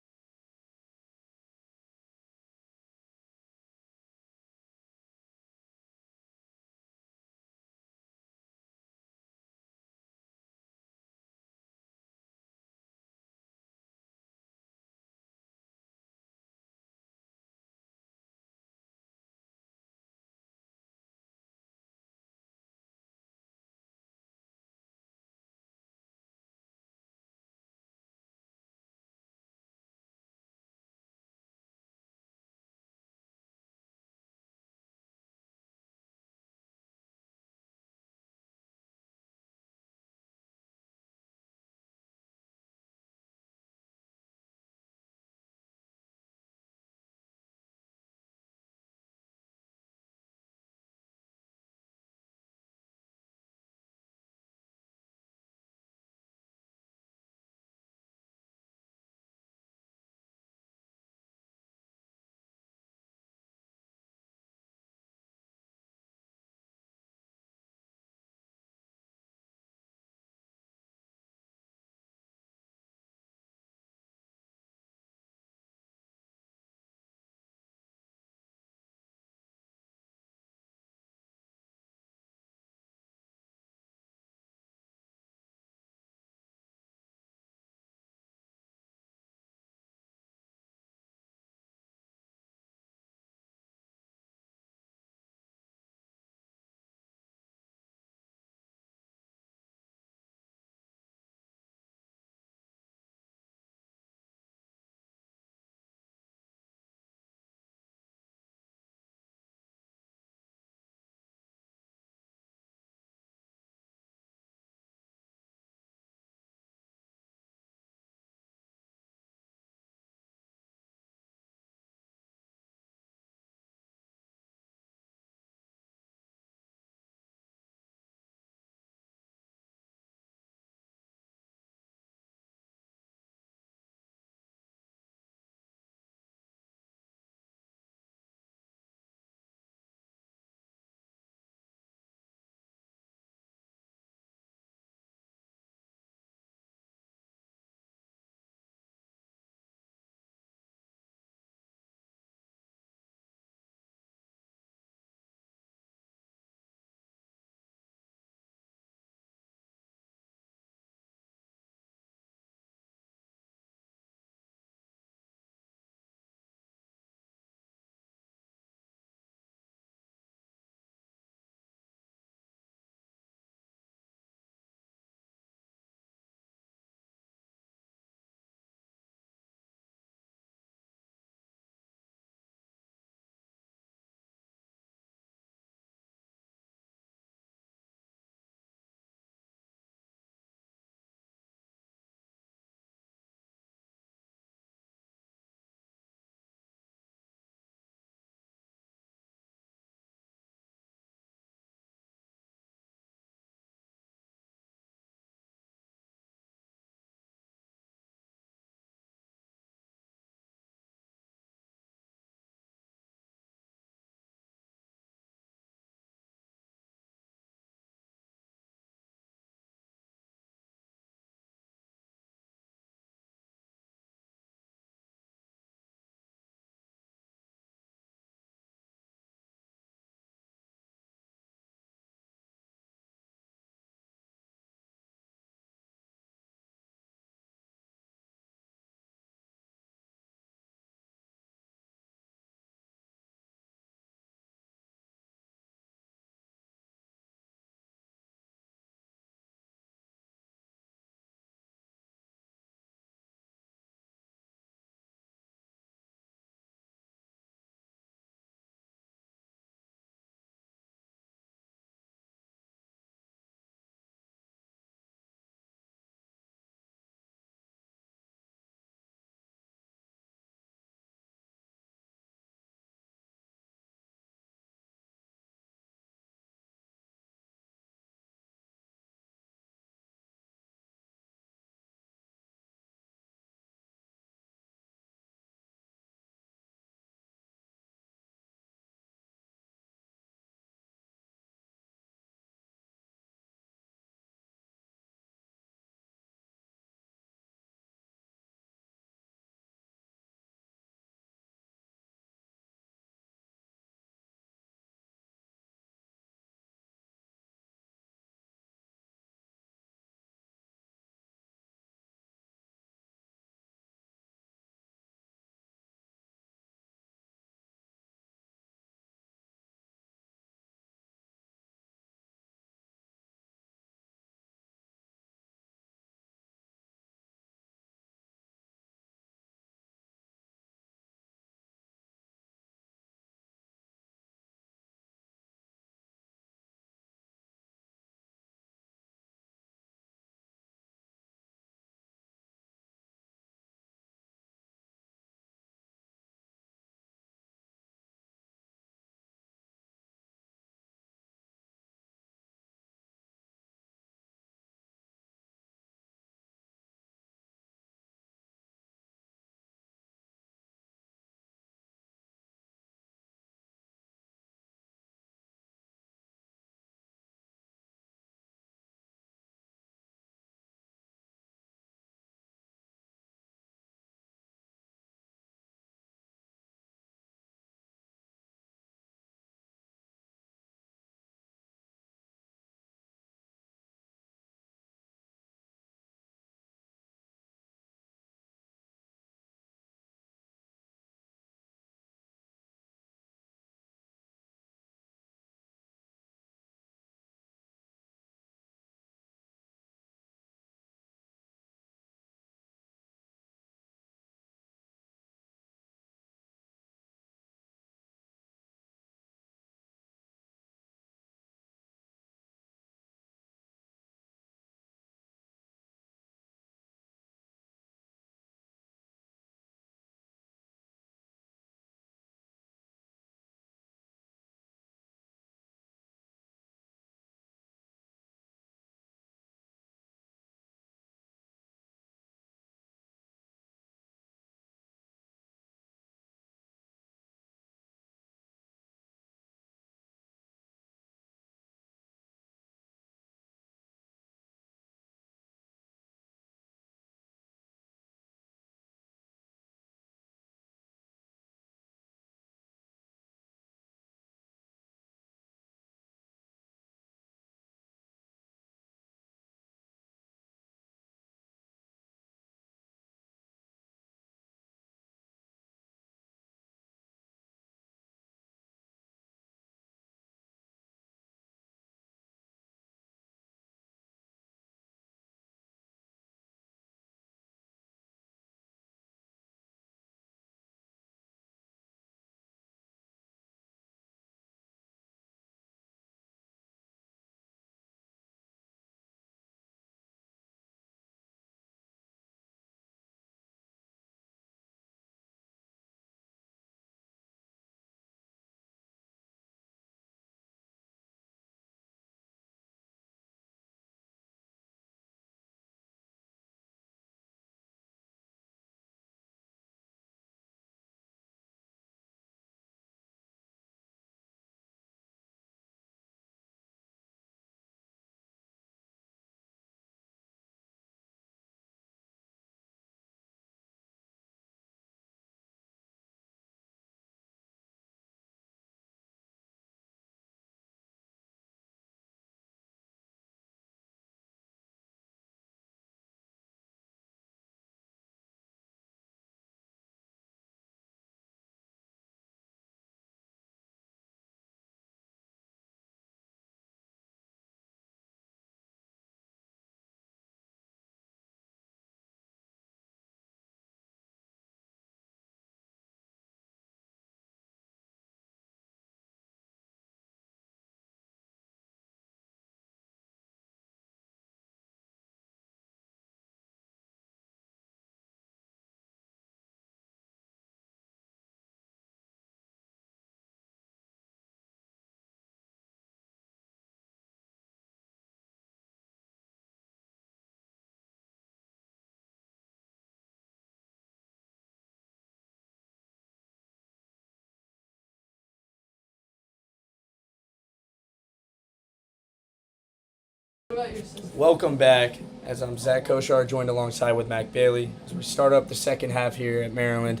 Welcome back, as I'm Zach Koshar, joined alongside with Mac Bailey. As we start up the second half here at Maryland.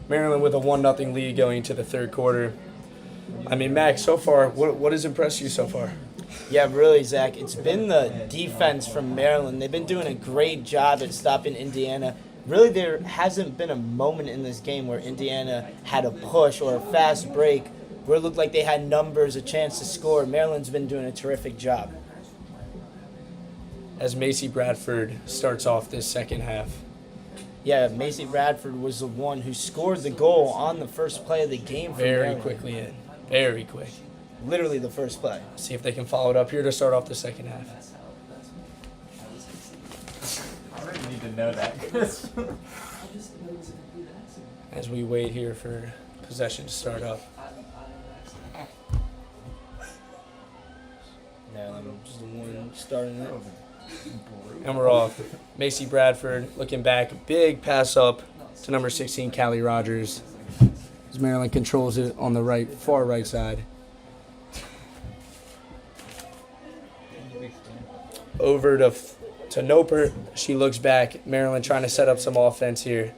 Maryland with a 1-0 lead going into the third quarter. I mean, Mac, so far, what has impressed you so far? Yeah, really, Zach. It's been the defense from Maryland. They've been doing a great job at stopping Indiana. Really, there hasn't been a moment in this game where Indiana had a push or a fast break where it looked like they had numbers, a chance to score. Maryland's been doing a terrific job. As Macy Bradford starts off this second half. Yeah, Macy Bradford was the one who scored the goal on the first play of the game for Very Maryland. quickly in. Very quick. Literally the first play. See if they can follow it up here to start off the second half. I really need to know that. As we wait here for possession to start up. Maryland was the one starting it. And we're off. Macy Bradford looking back. Big pass up to number 16, Callie Rogers. As Maryland controls it on the far right side. Over to Noper. She looks back. Maryland trying to set up some offense here.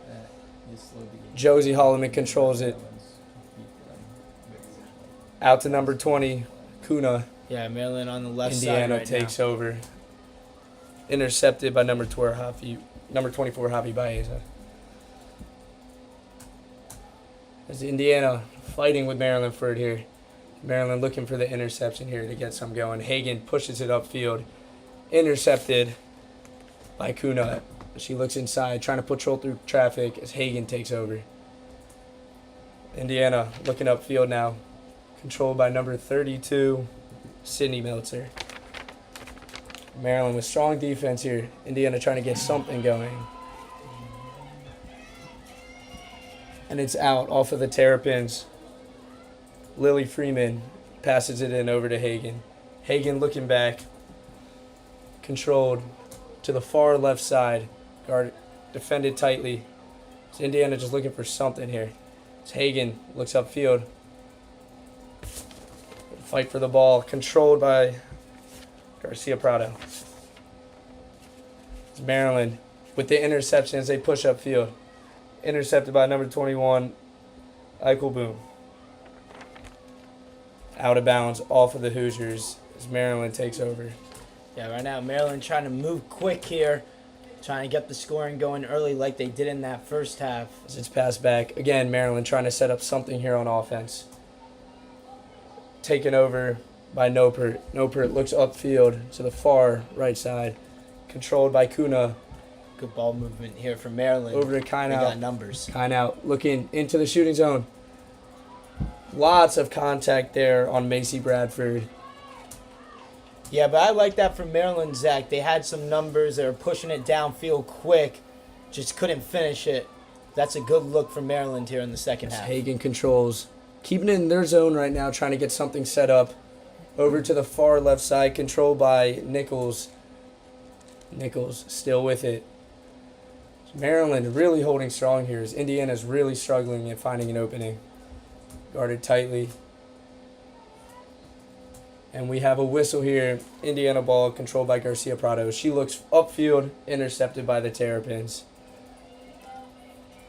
Josie Holloman controls it. Out to number 20, Kuna. Yeah, Maryland on the left side Indiana right takes now. over. Intercepted by number 24, Javi Baeza. As Indiana fighting with Maryland for it here. Maryland looking for the interception here to get some going. Hagan pushes it upfield. Intercepted by Kuna. She looks inside, trying to patrol through traffic as Hagan takes over. Indiana looking upfield now. Controlled by number 32, Sydney Meltzer. Maryland with strong defense here. Indiana trying to get something going. And it's out off of the Terrapins. Lily Freeman passes it in over to Hagan. Hagan looking back. Controlled to the far left side. Guard defended tightly. It's Indiana just looking for something here. It's Hagan looks upfield. Fight for the ball. Controlled by Garcia Prado. It's Maryland with the interception as they push upfield. Intercepted by number 21, Eichel Boom. Out of bounds, off of the Hoosiers as Maryland takes over. Yeah, right now Maryland trying to move quick here, trying to get the scoring going early like they did in that first half. As it's passed back. Again, Maryland trying to set up something here on offense. Taken over by Nopert. Nopert looks upfield to the far right side. Controlled by Kuna. Good ball movement here from Maryland. Over to They Kine got out. numbers. Kine out. Looking into the shooting zone. Lots of contact there on Macy Bradford. Yeah, but I like that from Maryland, Zach. They had some numbers. They were pushing it downfield quick. Just couldn't finish it. That's a good look from Maryland here in the second half. Hagan controls. Keeping it in their zone right now, trying to get something set up. Over to the far left side, controlled by Nichols. Nichols still with it. Maryland really holding strong here as Indiana's really struggling at finding an opening. Guarded tightly. And we have a whistle here. Indiana ball controlled by Garcia Prado. She looks upfield, intercepted by the Terrapins.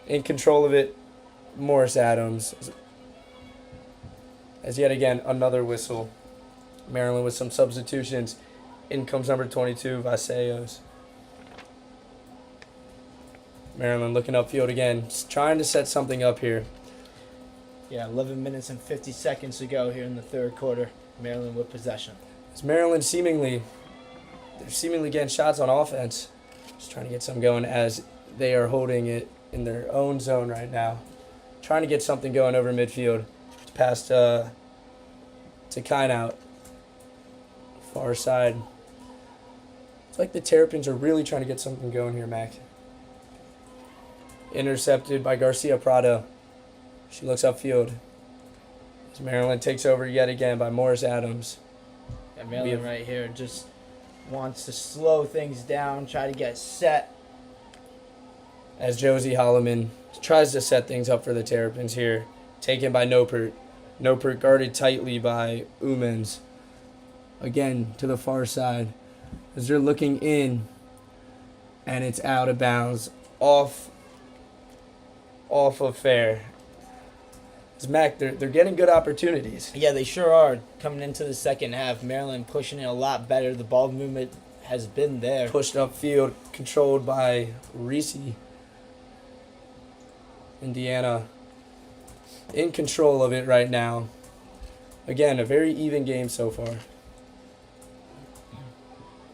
In control of it, Morris Adams. As yet again, another whistle. Maryland with some substitutions. In comes number 22, Vaseos. Maryland looking upfield again, trying to set something up here. Yeah, 11 minutes and 50 seconds to go here in the third quarter. Maryland with possession. As Maryland they're seemingly getting shots on offense. Just trying to get some going as they are holding it in their own zone right now. Trying to get something going over midfield. It's past to Kine out. Far side. It's like the Terrapins are really trying to get something going here, Mac. Intercepted by Garcia Prado. She looks upfield. As Maryland takes over yet again by Morris Adams. And Maryland right here just wants to slow things down, try to get set. As Josie Holloman tries to set things up for the Terrapins here. Taken by Nopert. Nopert guarded tightly by Umens. Again to the far side. as they're looking in, and it's out of bounds, off of fair. It's Mac, they're getting good opportunities. Yeah, they sure are. Coming into the second half, Maryland pushing it a lot better. The ball movement has been there. Pushed upfield, controlled by Reese. Indiana in control of it right now. Again, a very even game so far.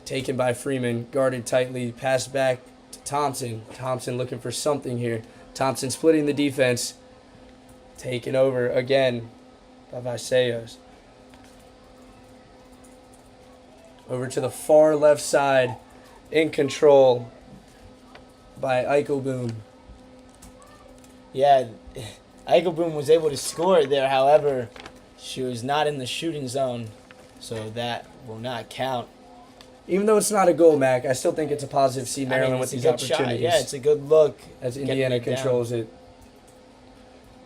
Taken by Freeman, guarded tightly, passed back to Thompson. Thompson looking for something here. Thompson splitting the defense. Taken over again by Vaseos. Over to the far left side, in control by Eichelboom. Yeah, Eichelboom was able to score it there. However, she was not in the shooting zone, so that will not count. Even though it's not a goal, Mac, I still think it's a positive to see Maryland with it's these a good shot. opportunities. Yeah, it's a good look. As getting Indiana it down. controls it.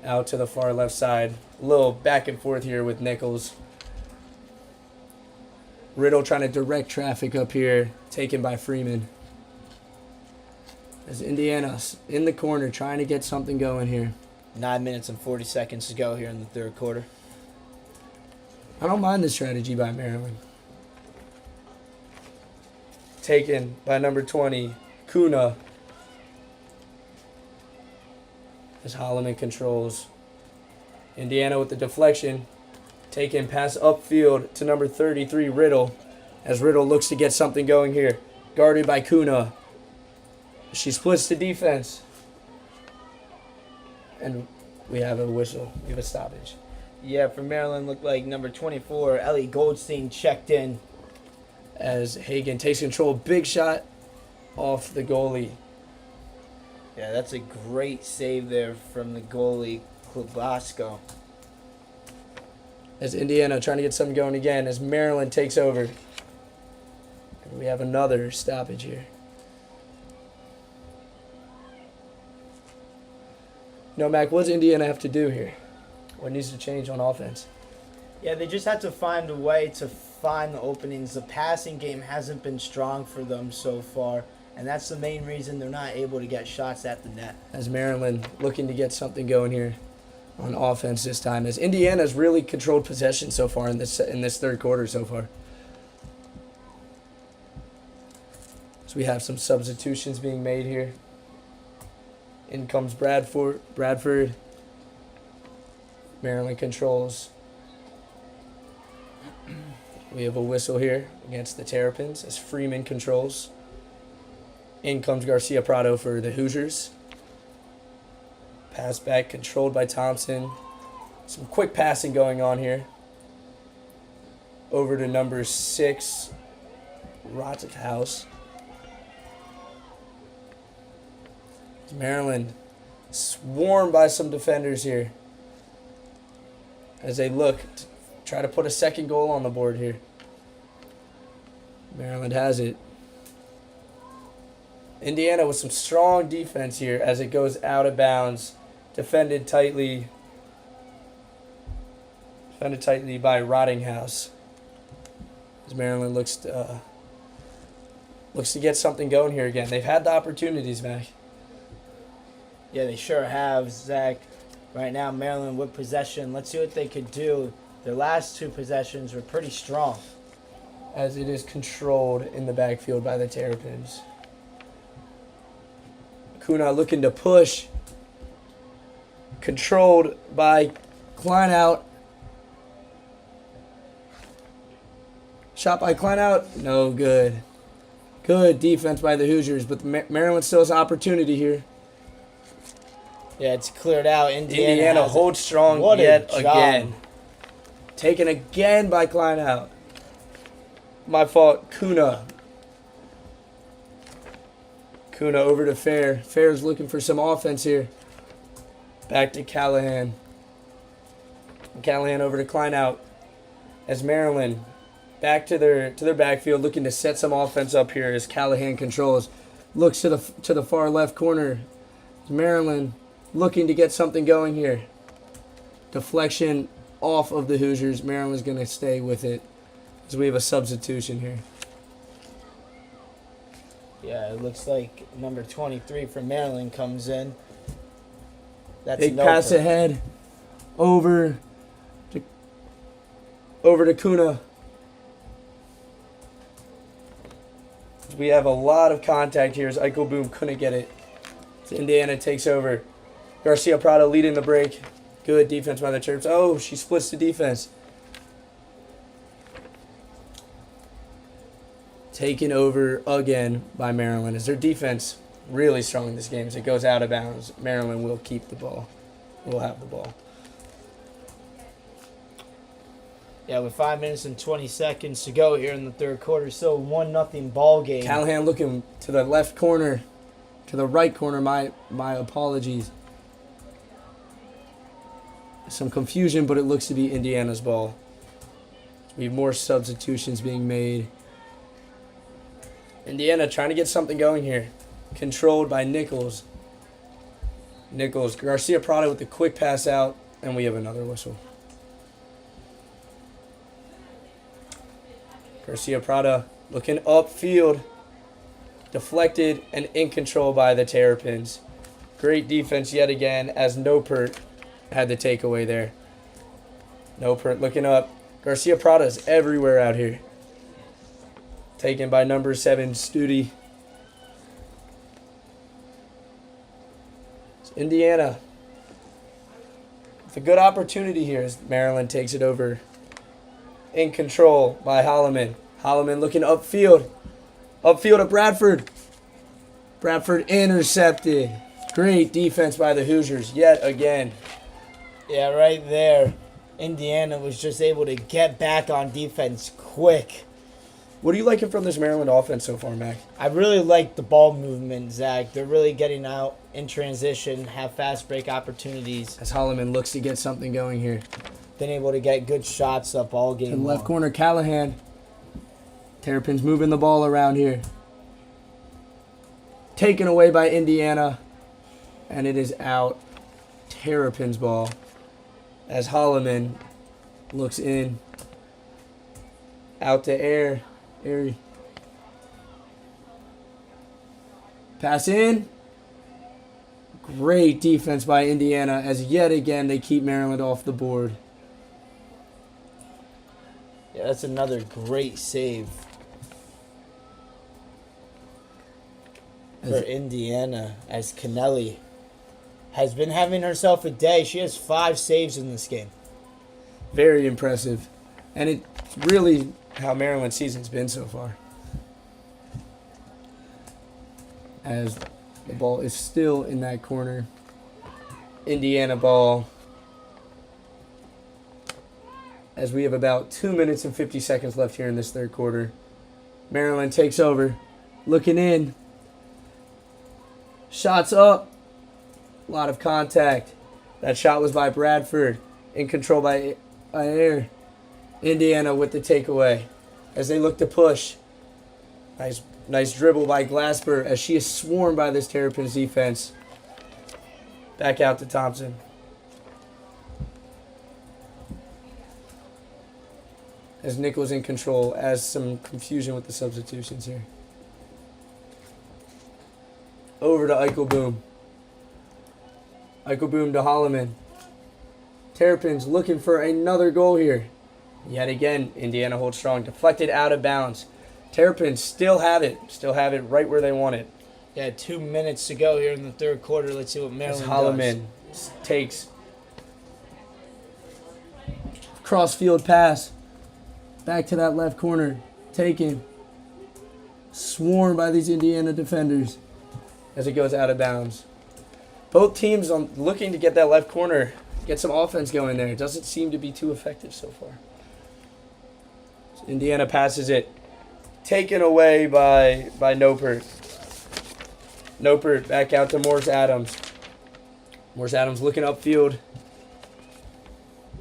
Out to the far left side. A little back and forth here with Nichols. Riddle trying to direct traffic up here. Taken by Freeman. As Indiana's in the corner trying to get something going here. 9 minutes and 40 seconds to go here in the third quarter. I don't mind the strategy by Maryland. Taken by number 20, Kuna. As Holloman controls. Indiana with the deflection. Taken pass upfield to number 33, Riddle. As Riddle looks to get something going here. Guarded by Kuna. She splits the defense. And we have a whistle. We have a stoppage. Yeah, for Maryland, looked like number 24, Ellie Goldstein, checked in. As Hagan takes control. Big shot off the goalie. Yeah, that's a great save there from the goalie, Klobasco. As Indiana trying to get something going again. As Maryland takes over. And we have another stoppage here. No, Mac, what does Indiana have to do here? What needs to change on offense? Yeah, they just had to find a way to find the openings. The passing game hasn't been strong for them so far, and that's the main reason they're not able to get shots at the net. As Maryland looking to get something going here on offense this time. As Indiana's really controlled possession so far in this third quarter so far. So we have some substitutions being made here. In comes Bradford. Maryland controls. We have a whistle here against the Terrapins as Freeman controls. In comes Garcia Prado for the Hoosiers. Pass back controlled by Thompson. Some quick passing going on here. Over to number 6, Rottinghouse. Maryland swarmed by some defenders here as they look to try to put a second goal on the board here. Maryland has it. Indiana with some strong defense here as it goes out of bounds. Defended tightly by Rottinghouse. As Maryland looks to get something going here again. They've had the opportunities, Mac. Yeah, they sure have, Zach. Right now, Maryland with possession. Let's see what they could do. Their last two possessions were pretty strong. As it is controlled in the backfield by the Terrapins. Kuna looking to push. Controlled by Kleineout. Shot by Kleineout. No good. Good defense by the Hoosiers, but Maryland still has opportunity here. Yeah, it's cleared out. Indiana has holds strong What a yet job. again. Taken again by Kleineout. My fault. Kuna. Kuna over to Fair. Fair's looking for some offense here. Back to Callahan. Callahan over to Kleineout. As Maryland back to their backfield, looking to set some offense up here as Callahan controls. Looks to the far left corner. Maryland looking to get something going here. Deflection off of the Hoosiers. Maryland's going to stay with it as we have a substitution here. Yeah, it looks like number 23 from Maryland comes in. That's Big pass Noper. ahead. Over to Kuna. We have a lot of contact here as Eichel Boom couldn't get it. So Indiana takes over. Garcia Prado leading the break. Good defense by the Terps. Oh, she splits the defense. Taken over again by Maryland. As their defense really strong in this game. As it goes out of bounds, Maryland will keep the ball. Will have the ball. Yeah, with 5 minutes and 20 seconds to go here in the third quarter, still 1-0 ball game. Callahan looking to the left corner, to the right corner. My apologies. Some confusion, but it looks to be Indiana's ball. We have more substitutions being made. Indiana trying to get something going here. Controlled by Nichols. Garcia Prado with the quick pass out, and we have another whistle. Garcia Prado looking upfield. Deflected and in control by the Terrapins. Great defense yet again as Nopert had the takeaway there. Nopert looking up. Garcia Prado's everywhere out here. Taken by number 7, Studi. It's Indiana with a good opportunity here as Maryland takes it over. In control by Holloman. Holloman looking upfield. Upfield to Bradford. Bradford intercepted. Great defense by the Hoosiers yet again. Yeah, right there. Indiana was just able to get back on defense quick. What are you liking from this Maryland offense so far, Mac? I really like the ball movement, Zach. They're really getting out in transition, have fast break opportunities. As Holloman looks to get something going here. Been able to get good shots up all game In the left long. corner, Callahan. Terrapins moving the ball around here. Taken away by Indiana. And it is out. Terrapins ball. As Holloman looks in. Out to Airy. Pass in. Great defense by Indiana as yet again they keep Maryland off the board. Yeah, that's another great save for Indiana as Kennelly has been having herself a day. She has 5 saves in this game. Very impressive. And it's really how Maryland's season's been so far. As the ball is still in that corner. Indiana ball. As we have about 2 minutes and 50 seconds left here in this third quarter. Maryland takes over. Looking in. Shots up. A lot of contact. That shot was by Bradford. In control by Air. Indiana with the takeaway. As they look to push. Nice dribble by Glasper as she is swarmed by this Terrapins defense. Back out to Thompson. As Nichols in control, as some confusion with the substitutions here. Over to Eichel Boom. Eichel Boom to Holloman. Terrapins looking for another goal here. Yet again, Indiana holds strong. Deflected out of bounds. Terrapins still have it. Still have it right where they want it. Yeah, 2 minutes to go here in the third quarter. Let's see what Maryland As Holloman takes cross-field pass. Back to that left corner. Taken. Swarmed by these Indiana defenders. As it goes out of bounds. Both teams are looking to get that left corner. Get some offense going there. It doesn't seem to be too effective so far. So Indiana passes it. Taken away by Nopert. Nopert back out to Morse Adams. Morse Adams looking upfield.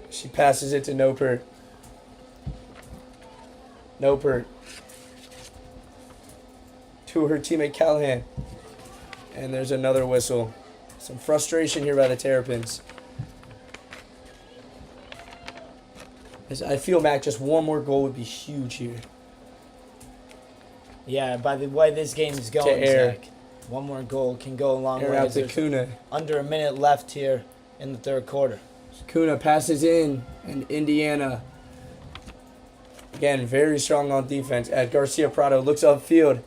She passes it to Nopert. Nopert. To her teammate Callahan. And there's another whistle. Some frustration here by the Terrapins. As I feel, Mac, just one more goal would be huge here. Yeah, by the way this game's going, air. Zach, one more goal can go a long Air way. out as to there's Kuna. under a minute left here in the third quarter. Kuna passes in, and Indiana, again, very strong on defense as Garcia Prado looks upfield.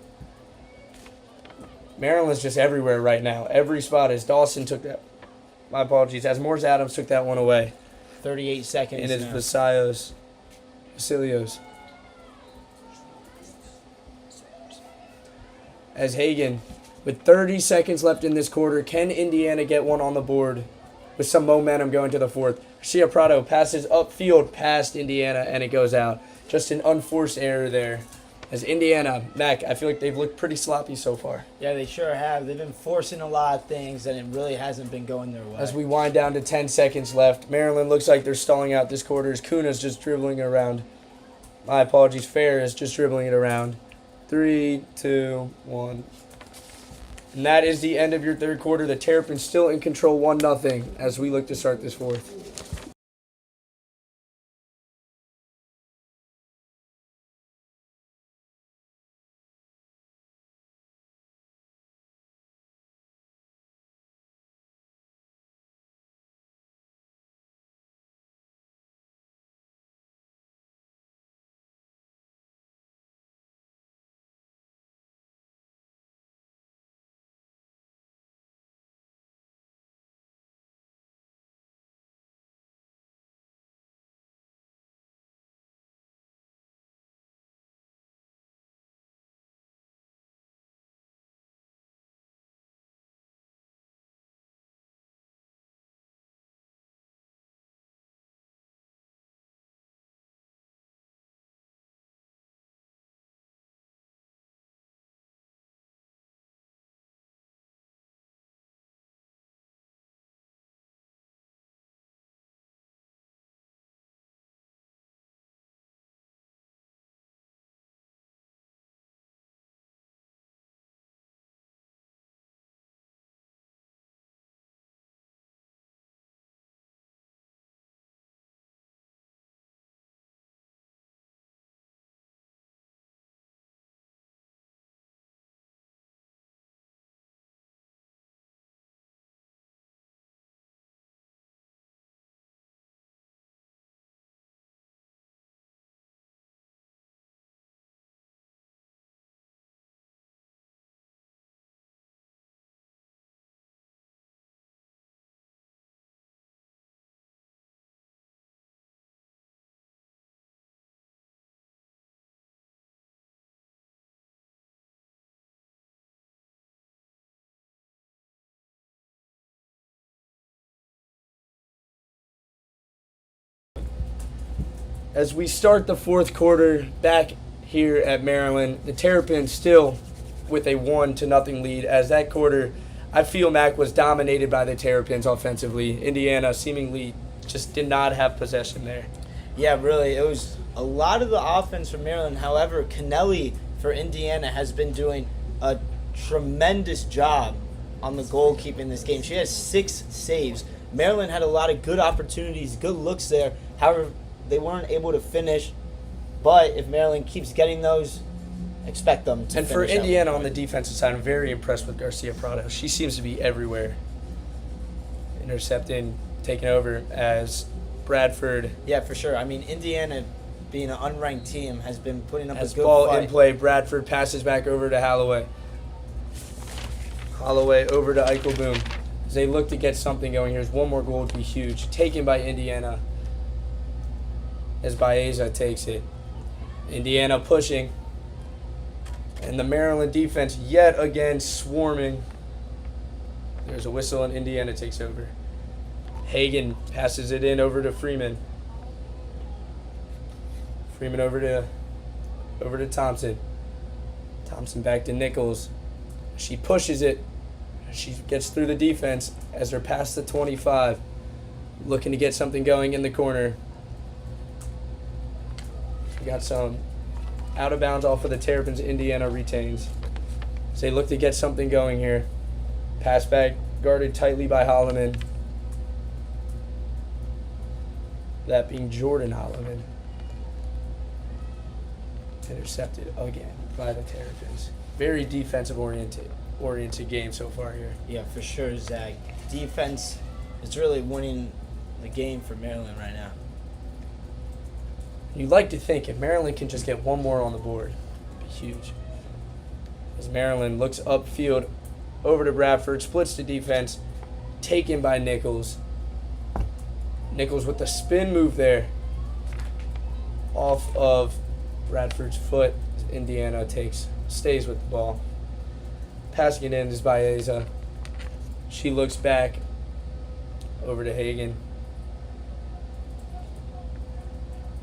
Maryland's just everywhere right now. Every spot as Dawson took that. My apologies. As Morris Adams took that one away. 38 seconds And it's now. Vasilios. As Hagan, with 30 seconds left in this quarter, can Indiana get one on the board with some momentum going to the fourth? Garcia Prado passes upfield past Indiana, and it goes out. Just an unforced error there. As Indiana, Mac, I feel like they've looked pretty sloppy so far. Yeah, they sure have. They've been forcing a lot of things, and it really hasn't been going their way. As we wind down to 10 seconds left, Maryland looks like they're stalling out this quarter as Kuna's just dribbling it around. My apologies, Fair is just dribbling it around. 3, 2, 1. And that is the end of your third quarter. The Terrapins still in control 1-0 as we look to start this fourth. As we start the fourth quarter back here at Maryland, the Terrapins still with a 1-0 lead. As that quarter, I feel Mac was dominated by the Terrapins offensively. Indiana seemingly just did not have possession there. Yeah, really. It was a lot of the offense from Maryland. However, Kennelly for Indiana has been doing a tremendous job on the goalkeeping this game. She has 6 saves. Maryland had a lot of good opportunities, good looks there. However, they weren't able to finish. But if Maryland keeps getting those, expect them to And finish. for out. Indiana on the defensive side, I'm very impressed with Garcia Prado. She seems to be everywhere. Intercepting, taking over as Bradford Yeah, for sure. I mean, Indiana, being an unranked team, has been putting up has a good ball fight. in play. Bradford passes back over to Holloway. Holloway over to Eichelboom. As they look to get something going, here's one more goal to be huge. Taken by Indiana as Baeza takes it. Indiana pushing. And the Maryland defense yet again swarming. There's a whistle and Indiana takes over. Hagan passes it in over to Freeman. Freeman over to Thompson. Thompson back to Nichols. She pushes it. She gets through the defense as they're past the 25. Looking to get something going in the corner. We got some out of bounds off of the Terrapins. Indiana retains. So they look to get something going here. Pass back guarded tightly by Holloman. That being Jordan Holloman. Intercepted again. by the Terrapins. Very defensive oriented game so far here. Yeah, for sure, Zach. Defense is really winning the game for Maryland right now. You'd like to think if Maryland can just get one more on the board, it'd be huge. As Maryland looks upfield over to Bradford, splits the defense, taken by Nichols. Nichols with the spin move there off of Bradford's foot. Indiana stays with the ball. Passing it in is Baeza. She looks back over to Hagan.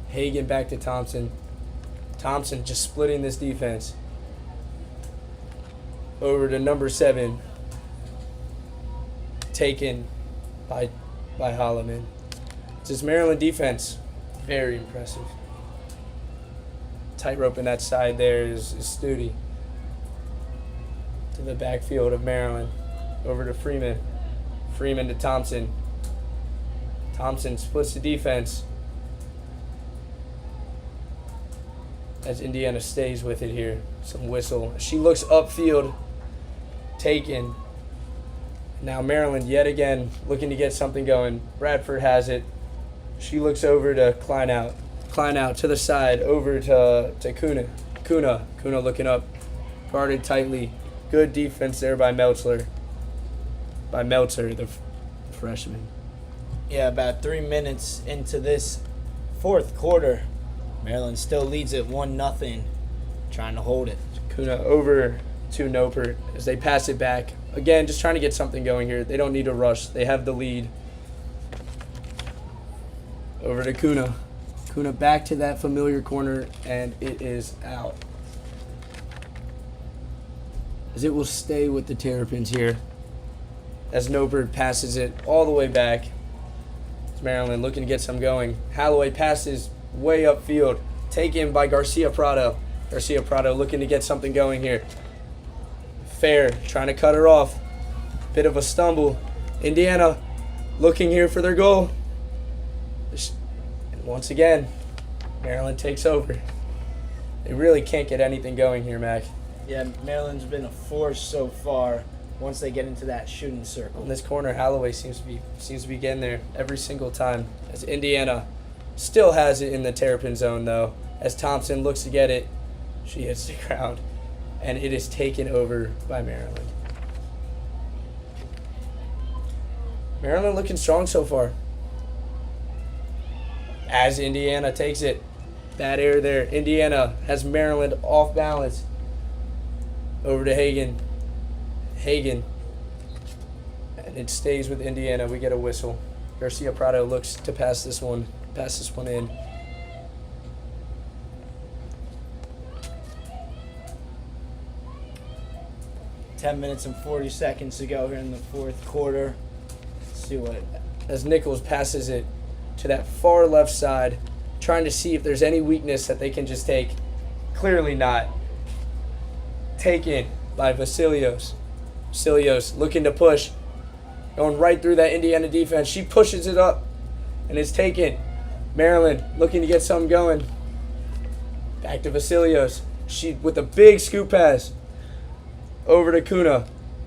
Hagan back to Thompson. Thompson just splitting this defense. Over to number 7. Taken by Holloman. This Maryland defense, very impressive. Tightrope in that side there is Studi. To the backfield of Maryland. Over to Freeman. Freeman to Thompson. Thompson splits the defense. As Indiana stays with it here. Some whistle. She looks upfield. Taken. Now Maryland yet again looking to get something going. Bradford has it. She looks over to Kleinout. Kleinout to the side. Over to Kuna. Kuna looking up. Guarded tightly. Good defense there by Meltzer. The freshman. Yeah, about 3 minutes into this fourth quarter, Maryland still leads it 1-0, trying to hold it. Kuna over to Nopert as they pass it back. Again, just trying to get something going here. They don't need to rush. They have the lead. Over to Kuna. Kuna back to that familiar corner, and it is out. As it will stay with the Terrapins here. As Nopert passes it all the way back. It's Maryland looking to get some going. Holloway passes way upfield. Taken by Garcia Prado. Garcia Prado looking to get something going here. Fair trying to cut her off. Bit of a stumble. Indiana looking here for their goal. And once again, Maryland takes over. They really can't get anything going here, Mac. Yeah, Maryland's been a force so far once they get into that shooting circle. In this corner, Holloway seems to be getting there every single time. As Indiana still has it in the Terrapin zone, though. As Thompson looks to get it, she hits the ground. And it is taken over by Maryland. Maryland looking strong so far. As Indiana takes it. Bad air there. Indiana has Maryland off balance. Over to Hagan. Hagan. And it stays with Indiana. We get a whistle. Garcia Prado looks to pass this one in. Ten minutes and 40 seconds to go here in the fourth quarter. Let's see what. As Nichols passes it to that far left side, trying to see if there's any weakness that they can just take. Clearly not. Taken by Vasilios. Vasilios looking to push. Going right through that Indiana defense. She pushes it up and it's taken. Maryland looking to get something going. Back to Vasilios. She with a big scoop pass. Over to Kuna.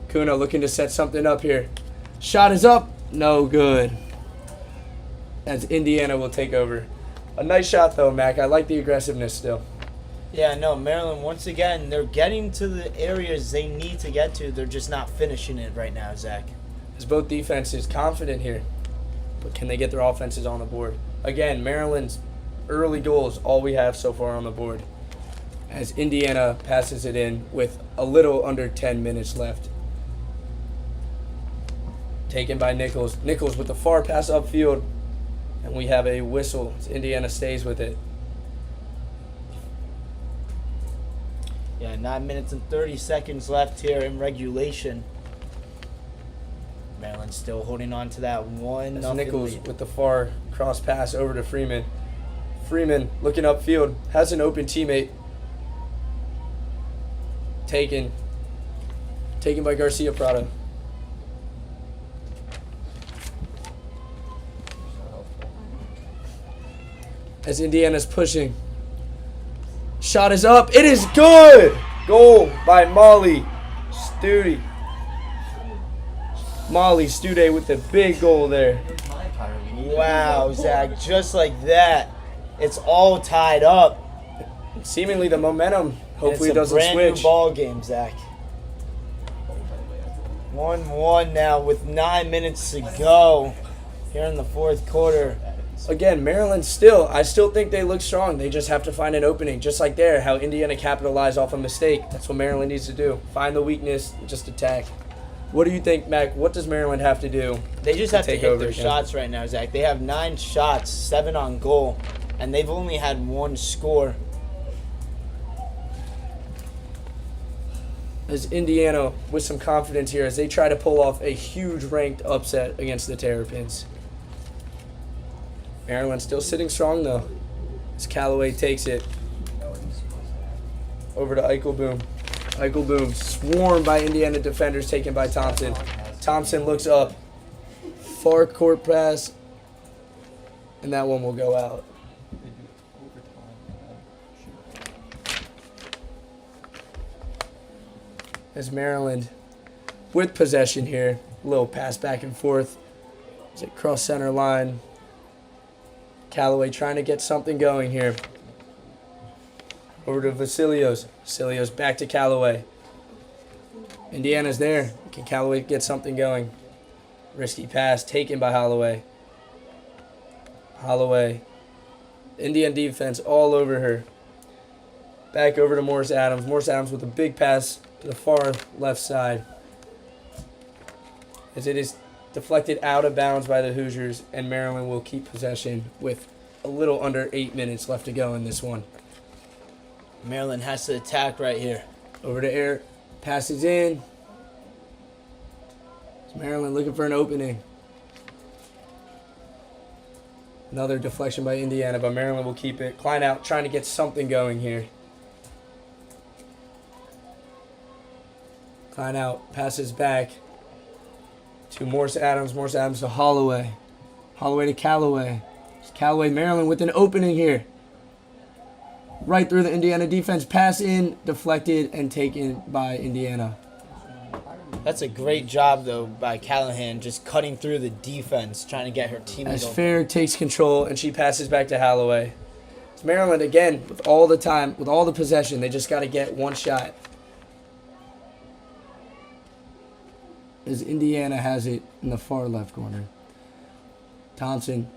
Kuna looking to set something up here. Shot is up. No good. As Indiana will take over. A nice shot though, Mac. I like the aggressiveness still. Yeah, no, Maryland, once again, they're getting to the areas they need to get to. They're just not finishing it right now, Zach. As both defenses confident here. But can they get their offenses on the board? Again, Maryland's early goal is all we have so far on the board. As Indiana passes it in with a little under 10 minutes left. Taken by Nichols. Nichols with the far pass upfield. And we have a whistle as Indiana stays with it. Yeah, 9 minutes and 30 seconds left here in regulation. Maryland still holding on to that 1-0 As Nichols lead. with the far cross pass over to Freeman. Freeman looking upfield. Has an open teammate. Taken by Garcia Prado. As Indiana's pushing. Shot is up. It is good. Goal by Molly Studi. Molly Stude with the big goal there. Wow, Zach, just like that, it's all tied up. Seemingly the momentum hopefully It's a doesn't brand switch. new ball game, Zach. 1-1 now with 9 minutes to go here in the fourth quarter. Again, Maryland I still think they look strong. They just have to find an opening. Just like there, how Indiana capitalized off a mistake. That's what Maryland needs to do. Find the weakness, just attack. What do you think, Mac? What does Maryland have to do? They just have to take hit over their again? shots right now, Zach. They have 9 shots, 7 on goal, and they've only had 1 score. As Indiana with some confidence here as they try to pull off a huge ranked upset against the Terrapins. Maryland still sitting strong though. As Callaway takes it over to Eichelboom. Eichelboom swarmed by Indiana defenders, taken by Thompson. Thompson looks up. Far court pass. And that one will go out. As Maryland with possession here. A little pass back and forth. As it cross center line. Callaway trying to get something going here. Over to Vasilios. Vasilios back to Callaway. Indiana's there. Can Callaway get something going? Risky pass taken by Holloway. Holloway. Indian defense all over her. Back over to Morris Adams. Morris Adams with a big pass to the far left side. As it is deflected out of bounds by the Hoosiers, and Maryland will keep possession with a little under 8 minutes left to go in this one. Maryland has to attack right here. Over to Air, passes in. Maryland looking for an opening. Another deflection by Indiana, but Maryland will keep it. Klein out, trying to get something going here. Klein out, passes back to Morris Adams. Morris Adams to Holloway. Holloway to Callaway. Callaway, Maryland with an opening here. Right through the Indiana defense. Pass in, deflected, and taken by Indiana. That's a great job, though, by Callahan, just cutting through the defense, trying to get her teammate As over. Fair takes control, and she passes back to Holloway. It's Maryland, again, with all the time, with all the possession. They just got to get one shot. As Indiana has it in the far left corner. Thompson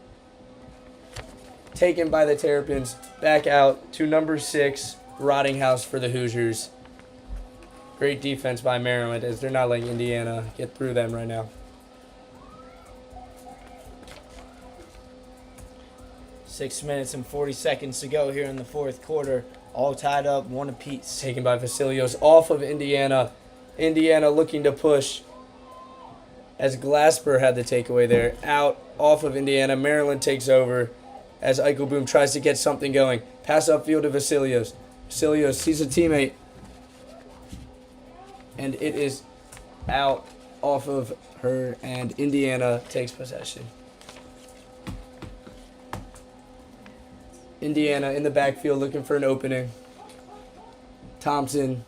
taken by the Terrapins. Back out to number 6, Rottinghouse for the Hoosiers. Great defense by Maryland as they're not letting Indiana get through them right now. 6 minutes and 40 seconds to go here in the fourth quarter. All tied up, 1 apiece. Taken by Vasilios off of Indiana. Indiana looking to push as Glasper had the takeaway there. Out off of Indiana. Maryland takes over as Eichelboom tries to get something going. Pass upfield to Vasilios. Vasilios sees a teammate. And it is out off of her, and Indiana takes possession. Indiana in the backfield looking for an opening. Thompson.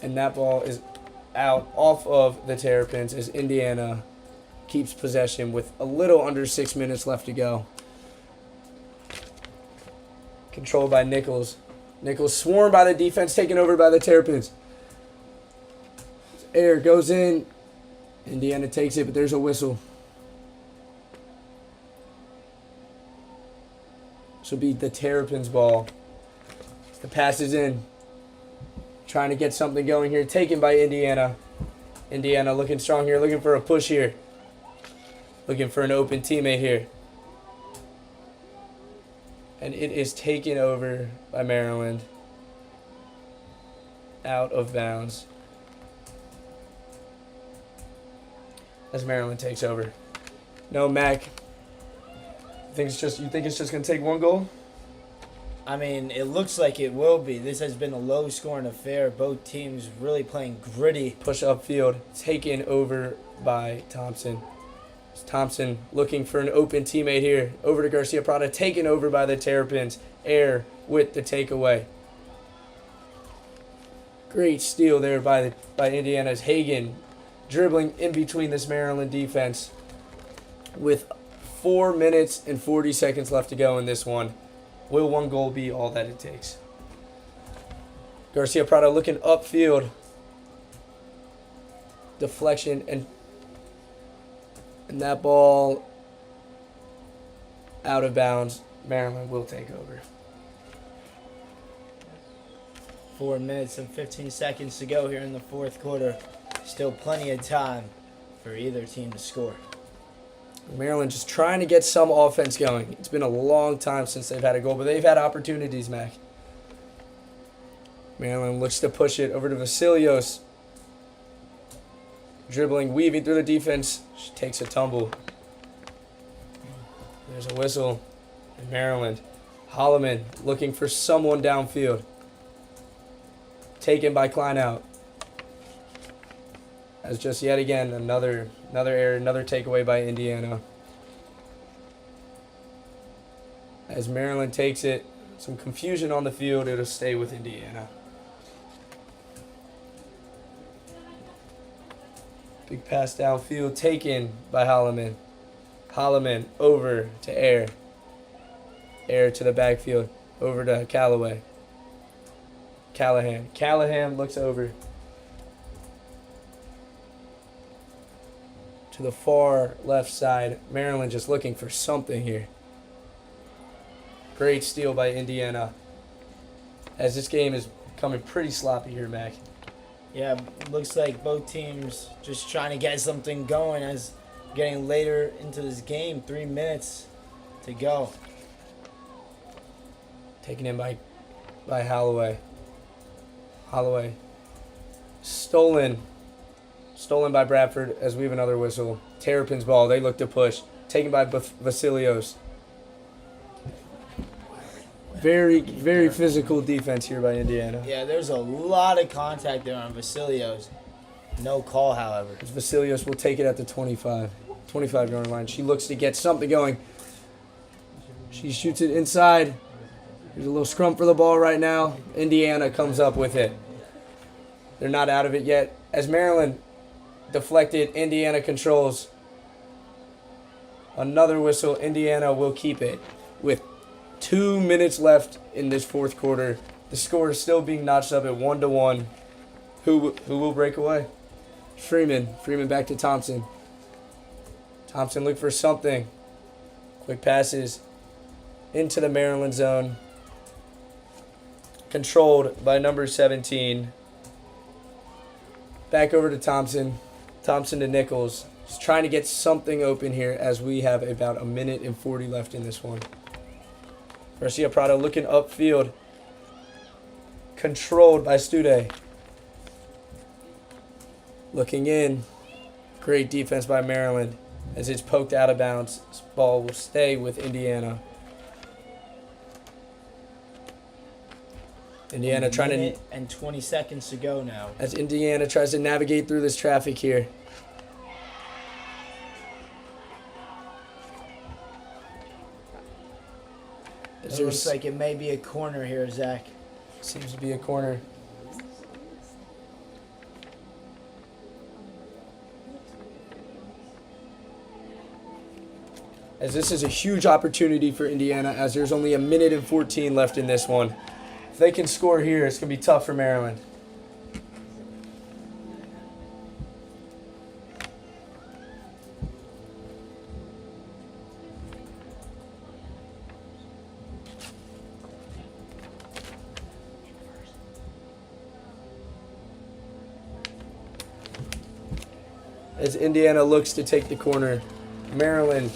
And that ball is out off of the Terrapins as Indiana keeps possession with a little under 6 minutes left to go. Controlled by Nichols. Nichols swarmed by the defense, taken over by the Terrapins. Air goes in. Indiana takes it, but there's a whistle. This will be the Terrapins' ball. The pass is in. Trying to get something going here. Taken by Indiana. Indiana looking strong here, looking for a push here. Looking for an open teammate here. And it is taken over by Maryland. Out of bounds. As Maryland takes over. No, Mac. You think it's just gonna take one goal? I mean, it looks like it will be. This has been a low-scoring affair. Both teams really playing gritty. Push upfield. Taken over by Thompson. It's Thompson looking for an open teammate here. Over to Garcia Prada, taken over by the Terrapins. Air with the takeaway. Great steal there by Indiana's Hagan, dribbling in between this Maryland defense with 4 minutes and 40 seconds left to go in this one. Will one goal be all that it takes? Garcia Prada looking upfield. Deflection and that ball out of bounds. Maryland will take over. 4 minutes and 15 seconds to go here in the fourth quarter. Still plenty of time for either team to score. Maryland just trying to get some offense going. It's been a long time since they've had a goal, but they've had opportunities, Mac. Maryland looks to push it over to Vasilios. Dribbling, weaving through the defense. She takes a tumble. There's a whistle in Maryland. Holloman looking for someone downfield. Taken by Kleinou. As just yet again another error, another takeaway by Indiana. As Maryland takes it, some confusion on the field. It'll stay with Indiana. Big pass downfield taken by Holloman. Holloman over to Air. Air to the backfield. Over to Callahan. Callahan looks over to the far left side. Maryland just looking for something here. Great steal by Indiana. As this game is becoming pretty sloppy here, Mac. Yeah, looks like both teams just trying to get something going as getting later into this game. 3 minutes to go. Taken in by Holloway. Holloway. Stolen by Bradford as we have another whistle. Terrapins ball. They look to push. Taken by Vasilios. Very, very physical defense here by Indiana. Yeah, there's a lot of contact there on Vasilios. No call, however. Vasilios will take it at the 25-yard line. She looks to get something going. She shoots it inside. There's a little scrum for the ball right now. Indiana comes up with it. They're not out of it yet. As Maryland deflected, Indiana controls. Another whistle. Indiana will keep it with 2 minutes left in this fourth quarter. The score is still being notched up at 1-1. Who will break away? Freeman back to Thompson. Thompson look for something. Quick passes into the Maryland zone. Controlled by number 17. Back over to Thompson. Thompson to Nichols. Just trying to get something open here as we have about 1 minute and 40 left in this one. Garcia Prado looking upfield. Controlled by Stude. Looking in. Great defense by Maryland as it's poked out of bounds. This ball will stay with Indiana. Indiana trying to... And 20 seconds to go now. As Indiana tries to navigate through this traffic here. It looks like it may be a corner here, Zach. Seems to be a corner. As this is a huge opportunity for Indiana as there's only 1 minute and 14 left in this one. If they can score here, it's going to be tough for Maryland. As Indiana looks to take the corner, Maryland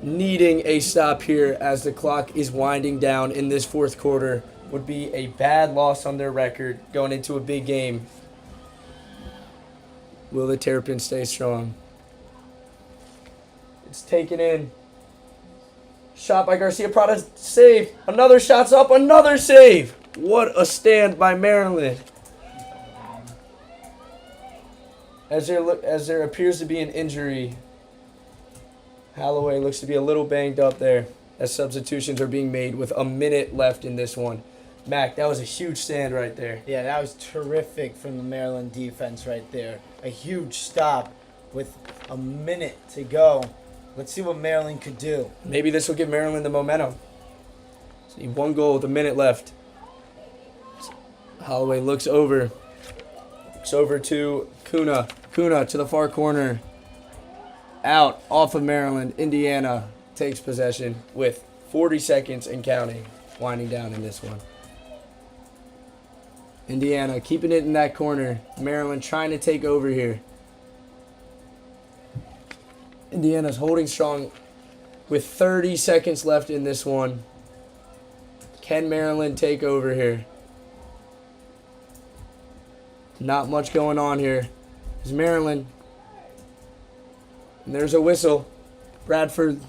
needing a stop here as the clock is winding down in this fourth quarter. Would be a bad loss on their record going into a big game. Will the Terrapins stay strong? It's taken in. Shot by Garcia Prada, save. Another shot's up, another save. What a stand by Maryland. As there appears to be an injury Holloway looks to be a little banged up there as substitutions are being made with a minute left in this one. Mac, that was a huge stand right there. Yeah, that was terrific from the Maryland defense right there. A huge stop with a minute to go. Let's see what Maryland could do. Maybe this will give Maryland the momentum. See, 1 goal with a minute left. Holloway looks over to Kuna. Kuna to the far corner. Out off of Maryland. Indiana takes possession with 40 seconds and counting. Winding down in this one. Indiana keeping it in that corner. Maryland trying to take over here. Indiana's holding strong with 30 seconds left in this one. Can Maryland take over here? Not much going on here. It's Maryland. And there's a whistle. Bradford.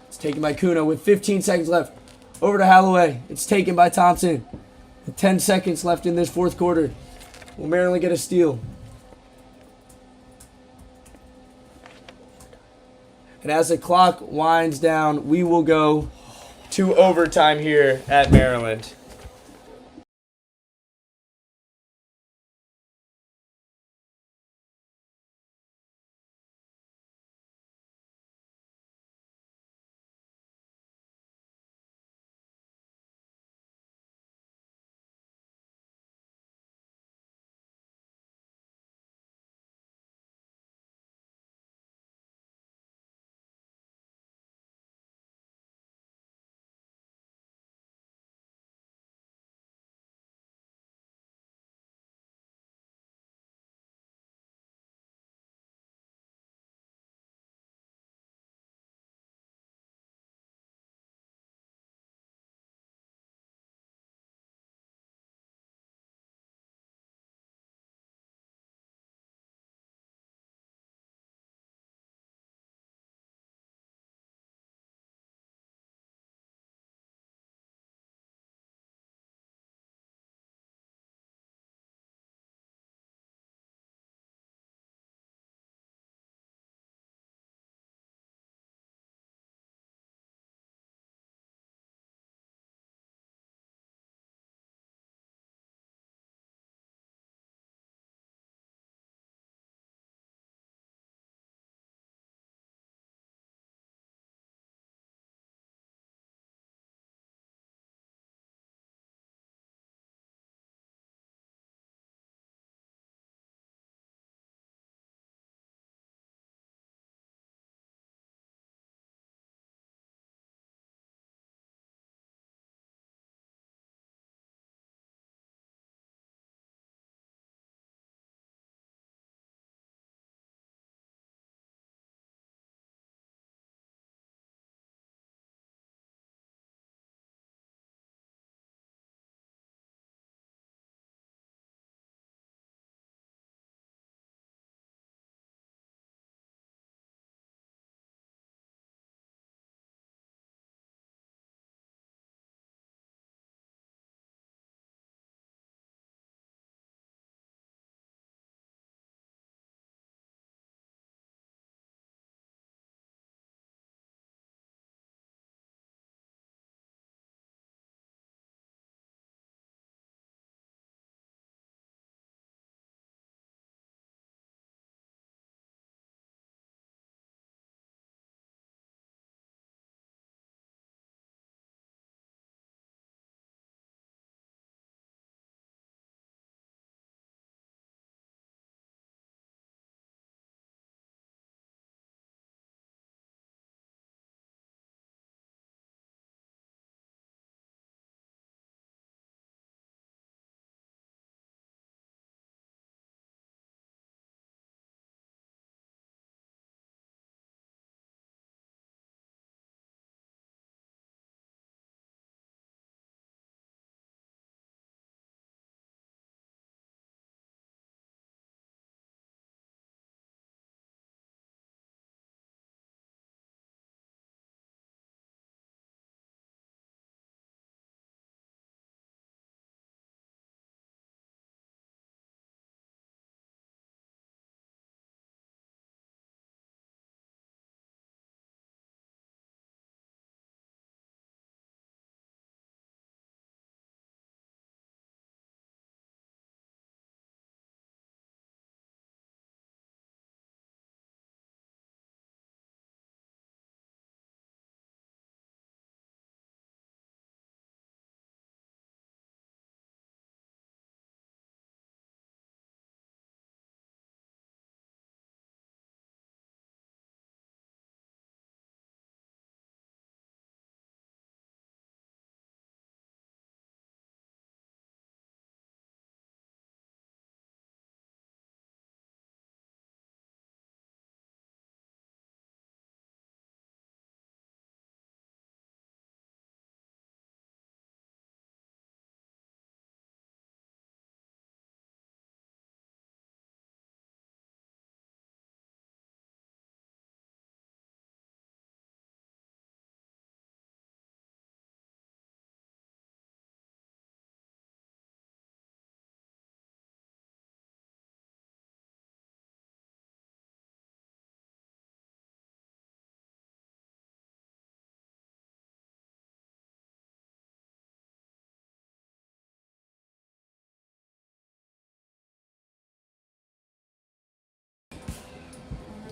It's taken by Kuna with 15 seconds left. Over to Holloway. It's taken by Thompson. With 10 seconds left in this fourth quarter. Will Maryland get a steal? And as the clock winds down, we will go to overtime here at Maryland.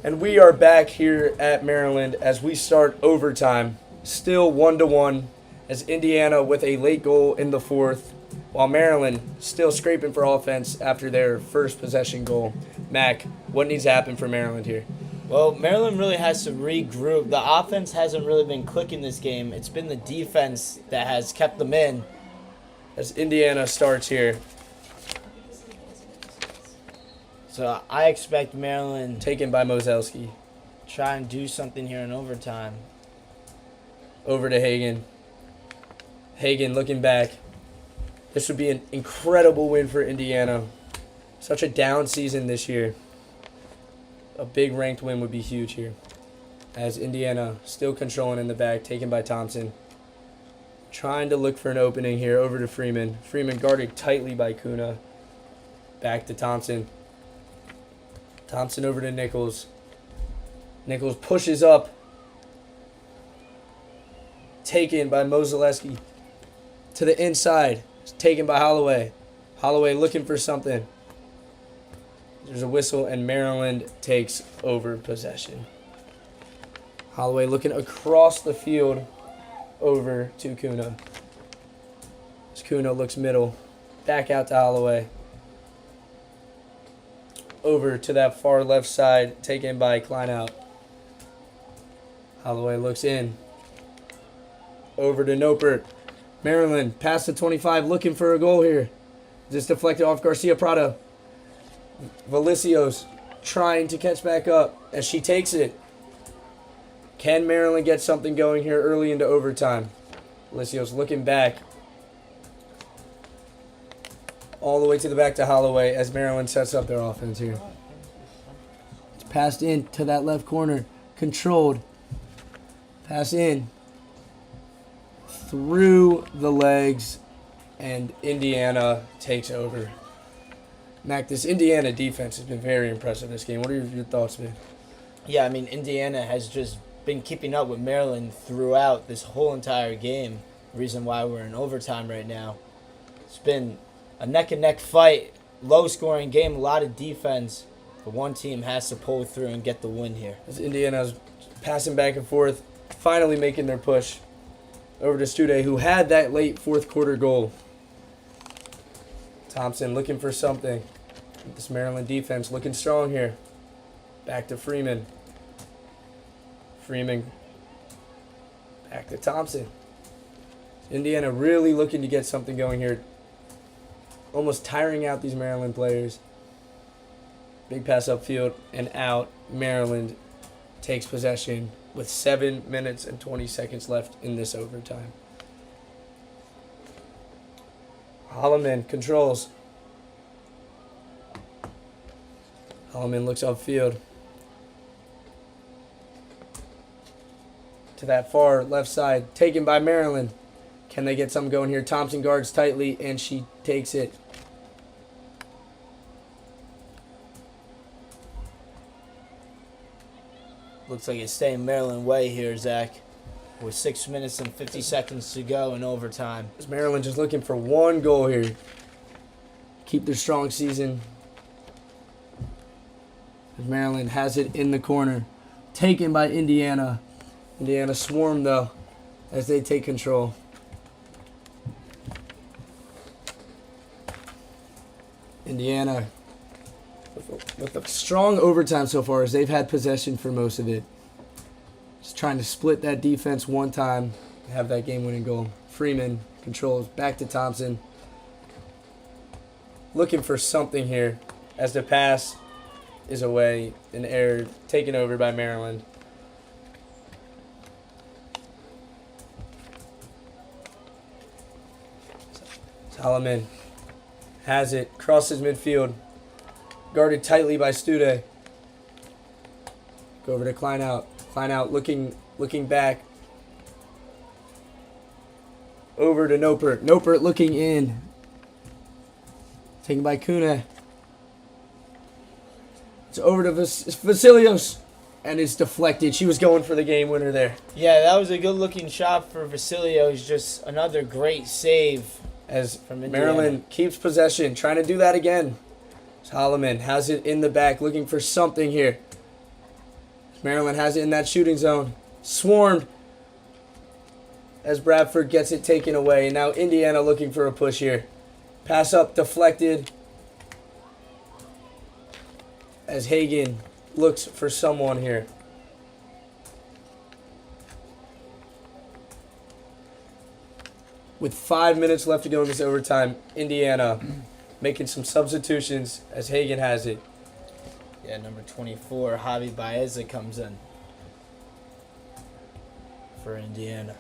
And we are back here at Maryland as we start overtime. Still 1-1 as Indiana with a late goal in the fourth, while Maryland still scraping for offense after their first possession goal. Mac, what needs to happen for Maryland here? Well, Maryland really has to regroup. The offense hasn't really been clicking this game. It's been the defense that has kept them in. As Indiana starts here, So I expect Maryland to taken by Moselski. try and do something here in overtime. Over to Hagan. Hagan looking back. This would be an incredible win for Indiana. Such a down season this year. A big ranked win would be huge here. As Indiana still controlling in the back, taken by Thompson. Trying to look for an opening here over to Freeman. Freeman guarded tightly by Kuna. Back to Thompson. Thompson over to Nichols. Nichols pushes up. Taken by Moselski. To the inside. Taken by Holloway. Holloway looking for something. There's a whistle and Maryland takes over possession. Holloway looking across the field over to Kuna. As Kuna looks middle. Back out to Holloway. Over to that far left side, taken by Kleineout. Holloway looks in. Over to Nopert. Maryland past the 25, looking for a goal here. Just deflected off Garcia Prado. Valicios trying to catch back up as she takes it. Can Maryland get something going here early into overtime? Valicios looking back. All the way to the back to Holloway as Maryland sets up their offense here. It's passed in to that left corner. Controlled. Pass in. Through the legs. And Indiana takes over. Mac, this Indiana defense has been very impressive this game. What are your thoughts, man? Yeah, I mean, Indiana has just been keeping up with Maryland throughout this whole entire game. Reason why we're in overtime right now. It's been a neck-and-neck fight, low-scoring game, a lot of defense. But one team has to pull through and get the win here. As Indiana's passing back and forth, finally making their push over to Stude, who had that late fourth quarter goal. Thompson looking for something. This Maryland defense looking strong here. Back to Freeman. Freeman. Back to Thompson. Indiana really looking to get something going here. Almost tiring out these Maryland players. Big pass upfield and out. Maryland takes possession with 7 minutes and 20 seconds left in this overtime. Holloman controls. Holloman looks upfield. To that far left side. Taken by Maryland. Can they get something going here? Thompson guards tightly and she takes it. Looks like it's staying Maryland way here, Zach. With 6 minutes and 50 seconds to go in overtime. Is Maryland just looking for one goal here? Keep their strong season. As Maryland has it in the corner. Taken by Indiana. Indiana swarm though as they take control. Indiana with a strong overtime so far as they've had possession for most of it. Just trying to split that defense one time, have that game-winning goal. Freeman controls back to Thompson. Looking for something here as the pass is away. An error taken over by Maryland. Solomon has it, crosses midfield. Guarded tightly by Stude. Go over to Kleineout. Kleineout looking back. Over to Nopert. Nopert looking in. Taken by Kuna. It's over to Vasilios. And it's deflected. She was going for the game winner there. Yeah, that was a good-looking shot for Vasilios. Just another great save As from Indiana. Maryland keeps possession. Trying to do that again. Solomon has it in the back. Looking for something here. Maryland has it in that shooting zone. Swarmed as Bradford gets it taken away. And now Indiana looking for a push here. Pass up deflected as Hagan looks for someone here. With 5 minutes left to go in this overtime, Indiana making some substitutions as Hagan has it. Yeah, number 24, Javi Baeza comes in for Indiana.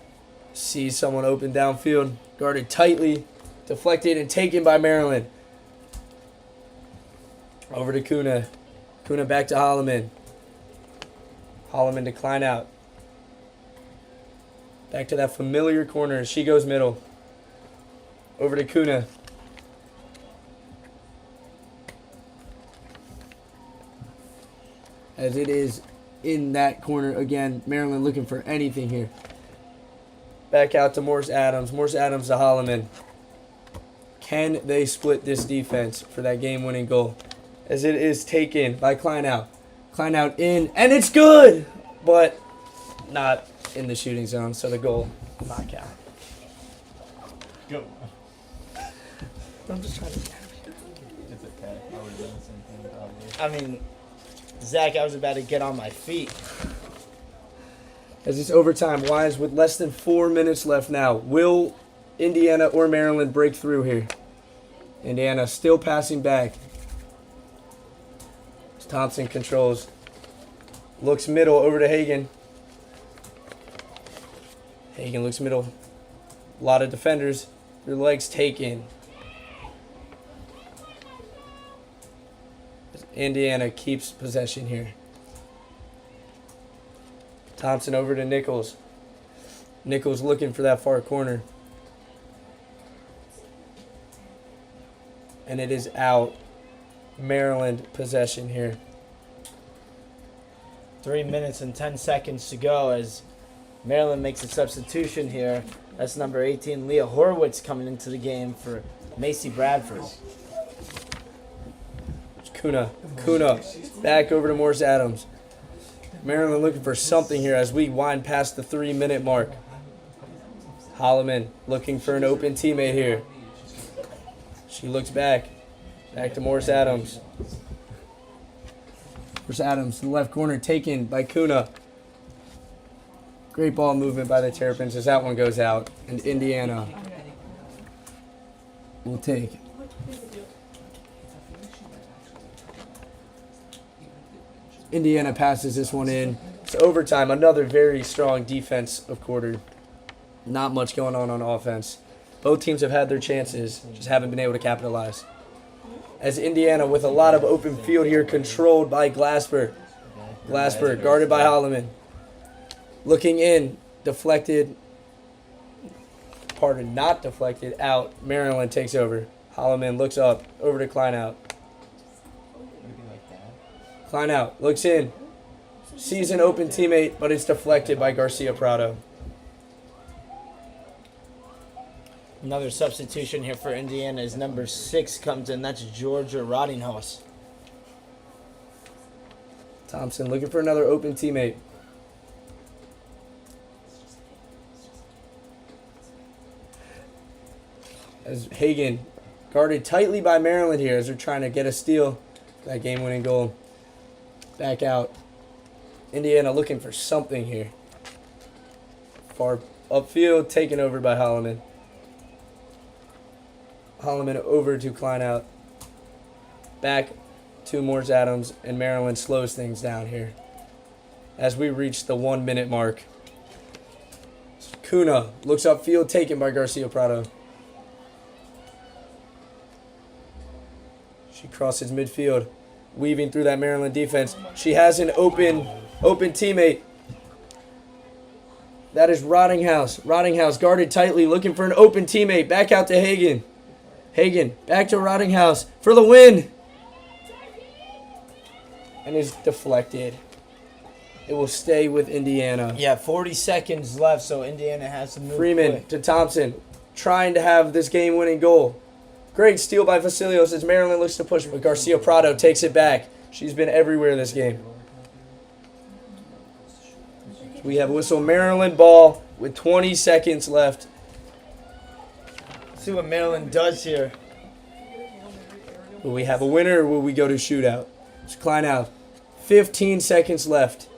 Sees someone open downfield, guarded tightly, deflected and taken by Maryland. Over to Kuna. Kuna back to Holloman. Holloman decline out. Back to that familiar corner. She goes middle. Over to Kuna. As it is in that corner again. Maryland looking for anything here. Back out to Morris Adams. Morris Adams to Holloman. Can they split this defense for that game-winning goal? As it is taken by Kleinou. Kleinou in, and it's good! But not in the shooting zone, so the goal will not count. Go. I'm just trying to... It's okay. I would have done the same thing probably. I mean, Zach, I was about to get on my feet. As it's overtime, Wise with less than 4 minutes left now. Will Indiana or Maryland break through here? Indiana still passing back. As Thompson controls. Looks middle over to Hagan. Hagan looks middle. A lot of defenders. Their legs taken. Indiana keeps possession here. Thompson over to Nichols. Nichols looking for that far corner. And it is out. Maryland possession here. 3 minutes and 10 seconds to go as Maryland makes a substitution here. That's number 18, Leah Horwitz, coming into the game for Macy Bradford. Kuna back over to Morris Adams. Maryland looking for something here as we wind past the 3 minute mark. Holloman looking for an open teammate here. She looks back. Back to Morris Adams. Morris Adams in the left corner taken by Kuna. Great ball movement by the Terrapins as that one goes out. And Indiana will take. Indiana passes this one in. It's overtime. Another very strong defensive quarter. Not much going on offense. Both teams have had their chances, just haven't been able to capitalize. As Indiana with a lot of open field here, controlled by Glasper. Glasper guarded by Holloman. Looking in, deflected. Pardon, not deflected, out. Maryland takes over. Holloman looks up, over to Kleinou. Maybe like that. Kleinou looks in. Sees an open teammate, but it's deflected by Garcia Prado. Another substitution here for Indiana as number 6 comes in. That's Georgia Rottinghaus. Thompson looking for another open teammate. As Hagan guarded tightly by Maryland here as they're trying to get a steal. That game-winning goal. Back out. Indiana looking for something here. Far upfield, taken over by Holloman. Holloman over to Kleinou. Back to Morris Adams, and Maryland slows things down here. As we reach the 1 minute mark. Kuna looks upfield, taken by Garcia Prado. She crosses midfield, weaving through that Maryland defense. She has an open teammate. That is Rottinghaus. Rottinghaus guarded tightly, looking for an open teammate. Back out to Hagan. Hagan back to Rottinghaus for the win. And is deflected. It will stay with Indiana. Yeah, 40 seconds left, so Indiana has to move Freeman quick. to Thompson, trying to have this game-winning goal. Great steal by Vasilios as Maryland looks to push, but Garcia Prado takes it back. She's been everywhere this game. We have a whistle. Maryland ball with 20 seconds left. Let's see what Maryland does here. Will we have a winner or will we go to shootout? It's Klein out. 15 seconds left.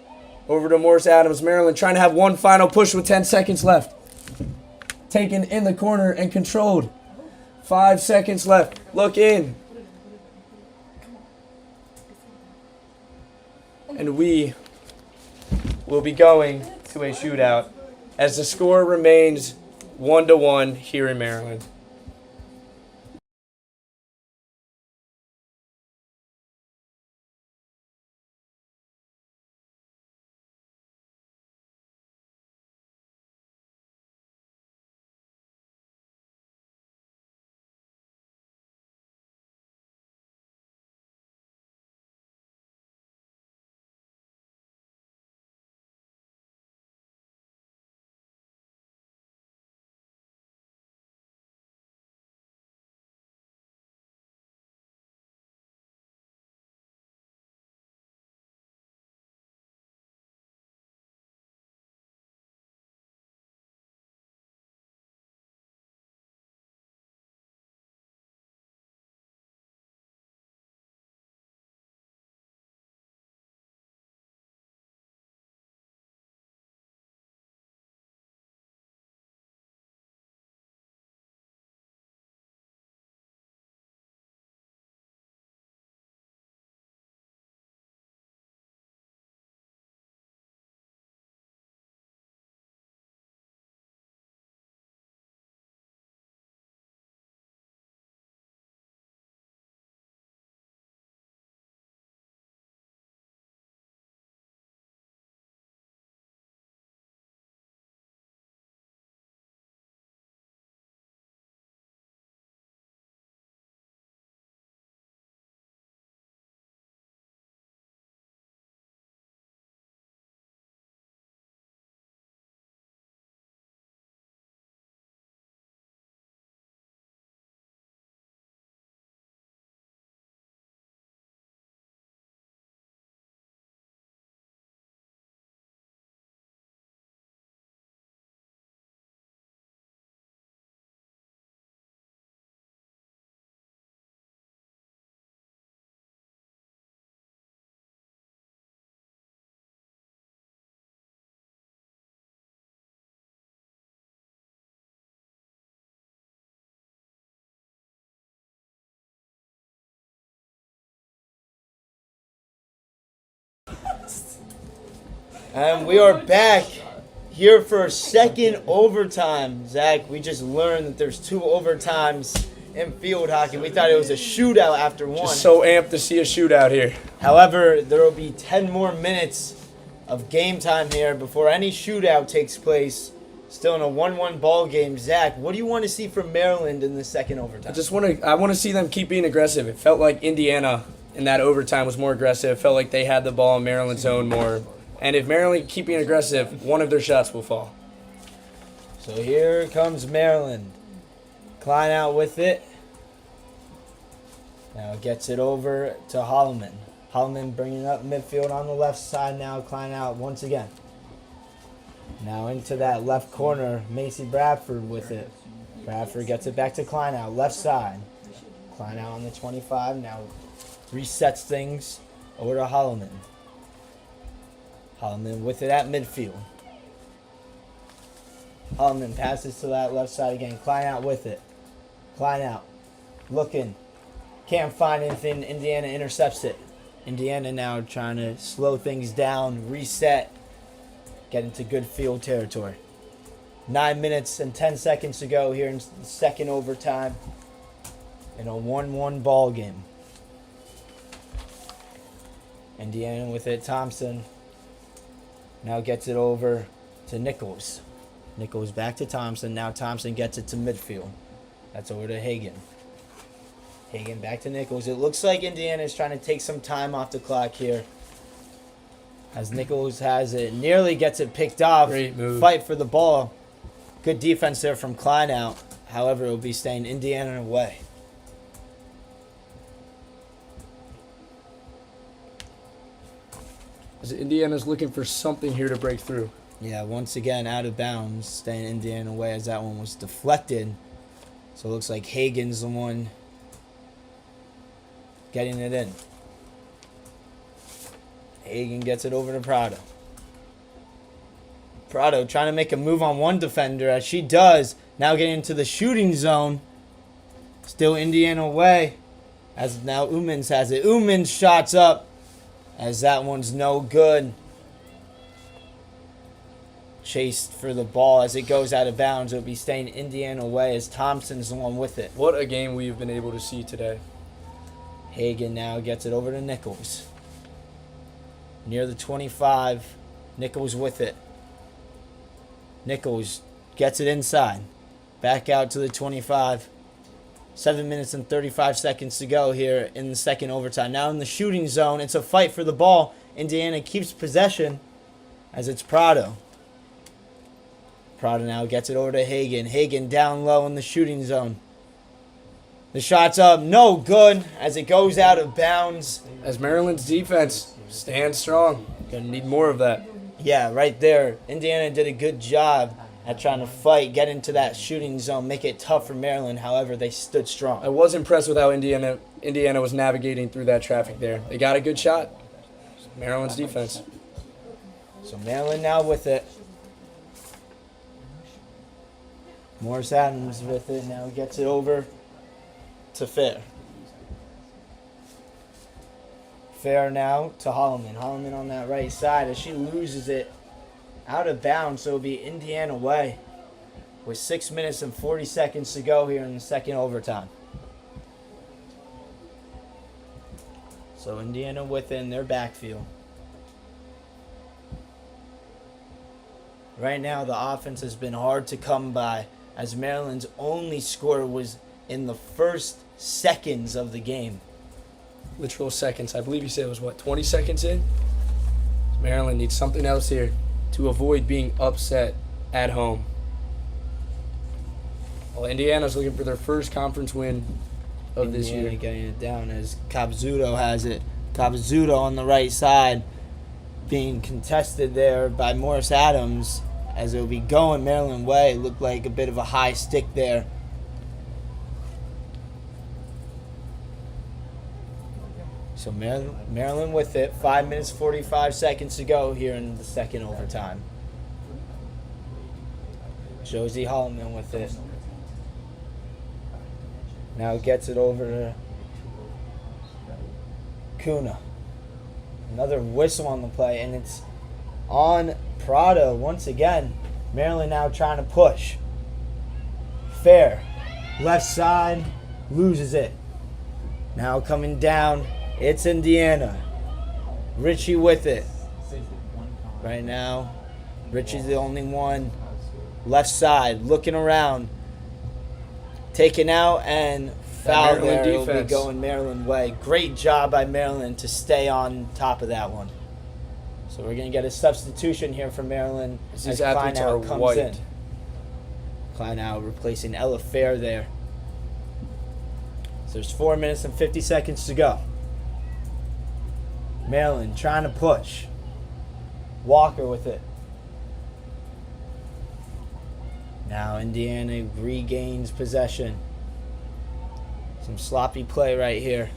Over to Morris Adams. Maryland trying to have one final push with 10 seconds left. Taken in the corner and controlled. 5 seconds left. Look in. And we will be going to a shootout as the score remains 1-1 here in Maryland. And we are back here for a second overtime. Zach, we just learned that there's 2 overtimes in field hockey. We thought it was a shootout after one. Just so amped to see a shootout here. However, there will be 10 more minutes of game time here before any shootout takes place. Still in a 1-1 ball game. Zach, what do you want to see from Maryland in the second overtime? I want to see them keep being aggressive. It felt like Indiana in that overtime was more aggressive. It felt like they had the ball in Maryland's zone more. And if Maryland keep being aggressive, one of their shots will fall. So here comes Maryland. Klein out with it. Now gets it over to Holloman. Holloman bringing up midfield on the left side now. Klein out once again. Now into that left corner. Macy Bradford with it. Bradford gets it back to Klein out. Left side. Klein out on the 25. Now resets things over to Holloman. Holloman with it at midfield. Holloman passes to that left side again. Klein out with it. Klein out. Looking. Can't find anything. Indiana intercepts it. Indiana now trying to slow things down. Reset. Get into good field territory. 9 minutes and 10 seconds to go here in the second overtime. In a 1-1 ball game. Indiana with it. Thompson. Now gets it over to Nichols. Nichols back to Thompson. Now Thompson gets it to midfield. That's over to Hagan. Hagan back to Nichols. It looks like Indiana is trying to take some time off the clock here. As Nichols has it. Nearly gets it picked off. Great move. Fight for the ball. Good defense there from Klein out. However, it will be staying Indiana away. As Indiana's looking for something here to break through. Yeah, once again out of bounds, staying Indiana away as that one was deflected. So it looks like Hagen's the one getting it in. Hagen gets it over to Prado. Prado trying to make a move on one defender as she does. Now getting into the shooting zone. Still Indiana away. As now Umans has it. Umans shots up as that one's no good. Chased for the ball as it goes out of bounds. It'll be staying Indiana away as Thompson's the one with it. What a game we've been able to see today. Hagen now gets it over to Nichols. Near the 25. Nichols with it. Nichols gets it inside. Back out to the 25. 7 minutes and 35 seconds to go here in the second overtime. Now in the shooting zone, it's a fight for the ball. Indiana keeps possession as it's Prado. Prado now gets it over to Hagen. Hagen down low in the shooting zone. The shot's up, no good as it goes out of bounds. As Maryland's defense stands strong. Gonna need more of that. Yeah, right there. Indiana did a good job at trying to fight, get into that shooting zone, make it tough for Maryland. However, they stood strong. I was impressed with how Indiana was navigating through that traffic there. They got a good shot. Maryland's defense. So Maryland now with it. Morris Adams with it. Now gets it over to Fair. Fair now to Holloman. Holloman on that right side as she loses it out of bounds. So it'll be Indiana away with 6 minutes and 40 seconds to go here in the second overtime. So Indiana within their backfield. Right now the offense has been hard to come by as Maryland's only score was in the first seconds of the game. Literal seconds. I believe you said it was, 20 seconds in? Maryland needs something else here to avoid being upset at home. Well, Indiana's looking for their first conference win of this year. Getting it down as Capizzuto has it. Capizzuto on the right side being contested there by Morris Adams as it will be going Maryland way. It looked like a bit of a high stick there. So Maryland with it. 5 minutes, 45 seconds to go here in the second overtime. Josie Holloman with it. Now gets it over to Kuna. Another whistle on the play, and it's on Prado once again. Maryland now trying to push. Fair. Left side. Loses it. Now coming down. It's Indiana. Richie with it. Right now, Richie's the only one. Left side, looking around. Taken out and foul there. It'll be going Maryland way. Great job by Maryland to stay on top of that one. So we're going to get a substitution here for Maryland These athletes are white. in. Kleinow replacing Ella Fair there. So there's 4 minutes and 50 seconds to go. Maryland trying to push. Walker with it. Now Indiana regains possession. Some sloppy play right here.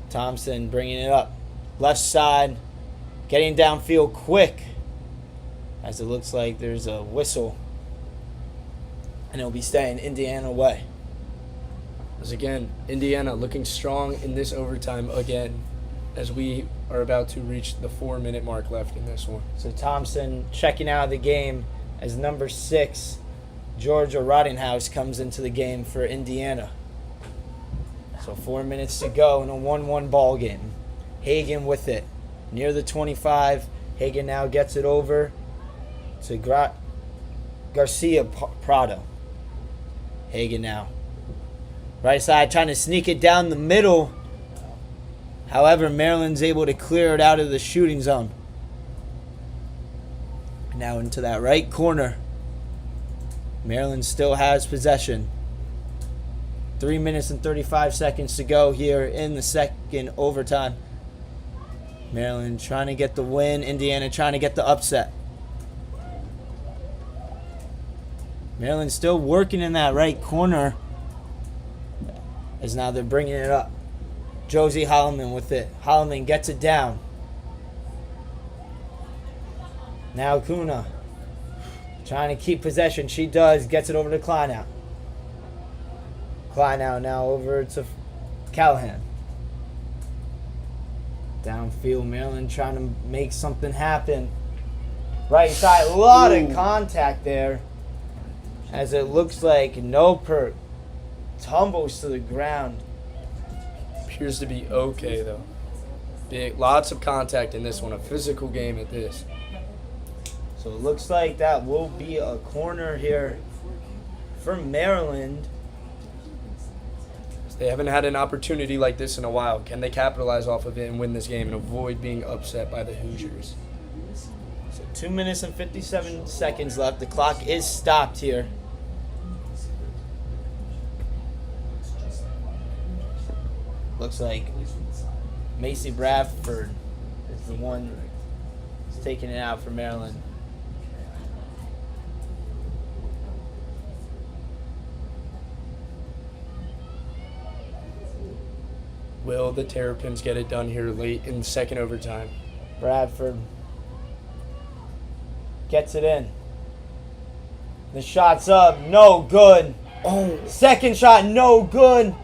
Thompson bringing it up. Left side. Getting downfield quick. As it looks like there's a whistle. And it'll be staying Indiana away. As again, Indiana looking strong in this overtime again as we are about to reach the 4 minute mark left in this one. So Thompson checking out of the game as number 6, Georgia Rottinghouse comes into the game for Indiana. So 4 minutes to go in a 1-1 ball game. Hagen with it. Near the 25. Hagen now gets it over to Garcia Prado. Hagen now. Right side trying to sneak it down the middle. However, Maryland's able to clear it out of the shooting zone. Now into that right corner. Maryland still has possession. 3 minutes and 35 seconds to go here in the second overtime. Maryland trying to get the win. Indiana trying to get the upset. Maryland still working in that right corner. As now they're bringing it up. Josie Holloman with it. Holloman gets it down. Now Kuna trying to keep possession. She does. Gets it over to Kleinow. Kleinow now over to Callahan. Downfield, Maryland trying to make something happen. Right side, a lot of contact there. As it looks like Noper tumbles to the ground. Appears to be okay, though. Lots of contact in this one. A physical game at this. So it looks like that will be a corner here for Maryland. They haven't had an opportunity like this in a while. Can they capitalize off of it and win this game and avoid being upset by the Hoosiers? So 2 minutes and 57 seconds left. The clock is stopped here. Looks like Macy Bradford is the one who's taking it out for Maryland. Will the Terrapins get it done here late in the second overtime? Bradford gets it in. The shot's up, no good. Oh, Second shot, no good.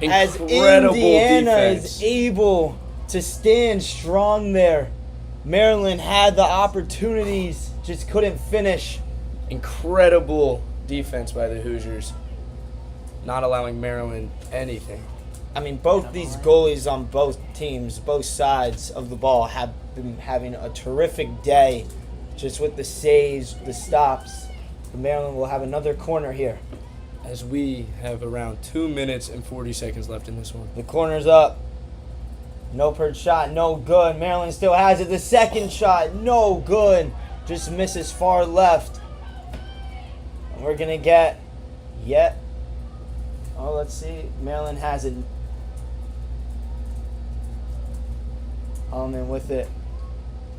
As incredible Indiana defense. is able to stand strong there. Maryland had the opportunities, just couldn't finish. Incredible defense by the Hoosiers. Not allowing Maryland anything. I mean, both these goalies on both teams, both sides of the ball, have been having a terrific day just with the saves, the stops. Maryland will have another corner here. As we have around 2 minutes and 40 seconds left in this one. The corner's up. No per shot, no good. Maryland still has it. The second shot, no good. Just misses far left. And we're going to get yet. Oh, let's see. Maryland has it. Allman with it.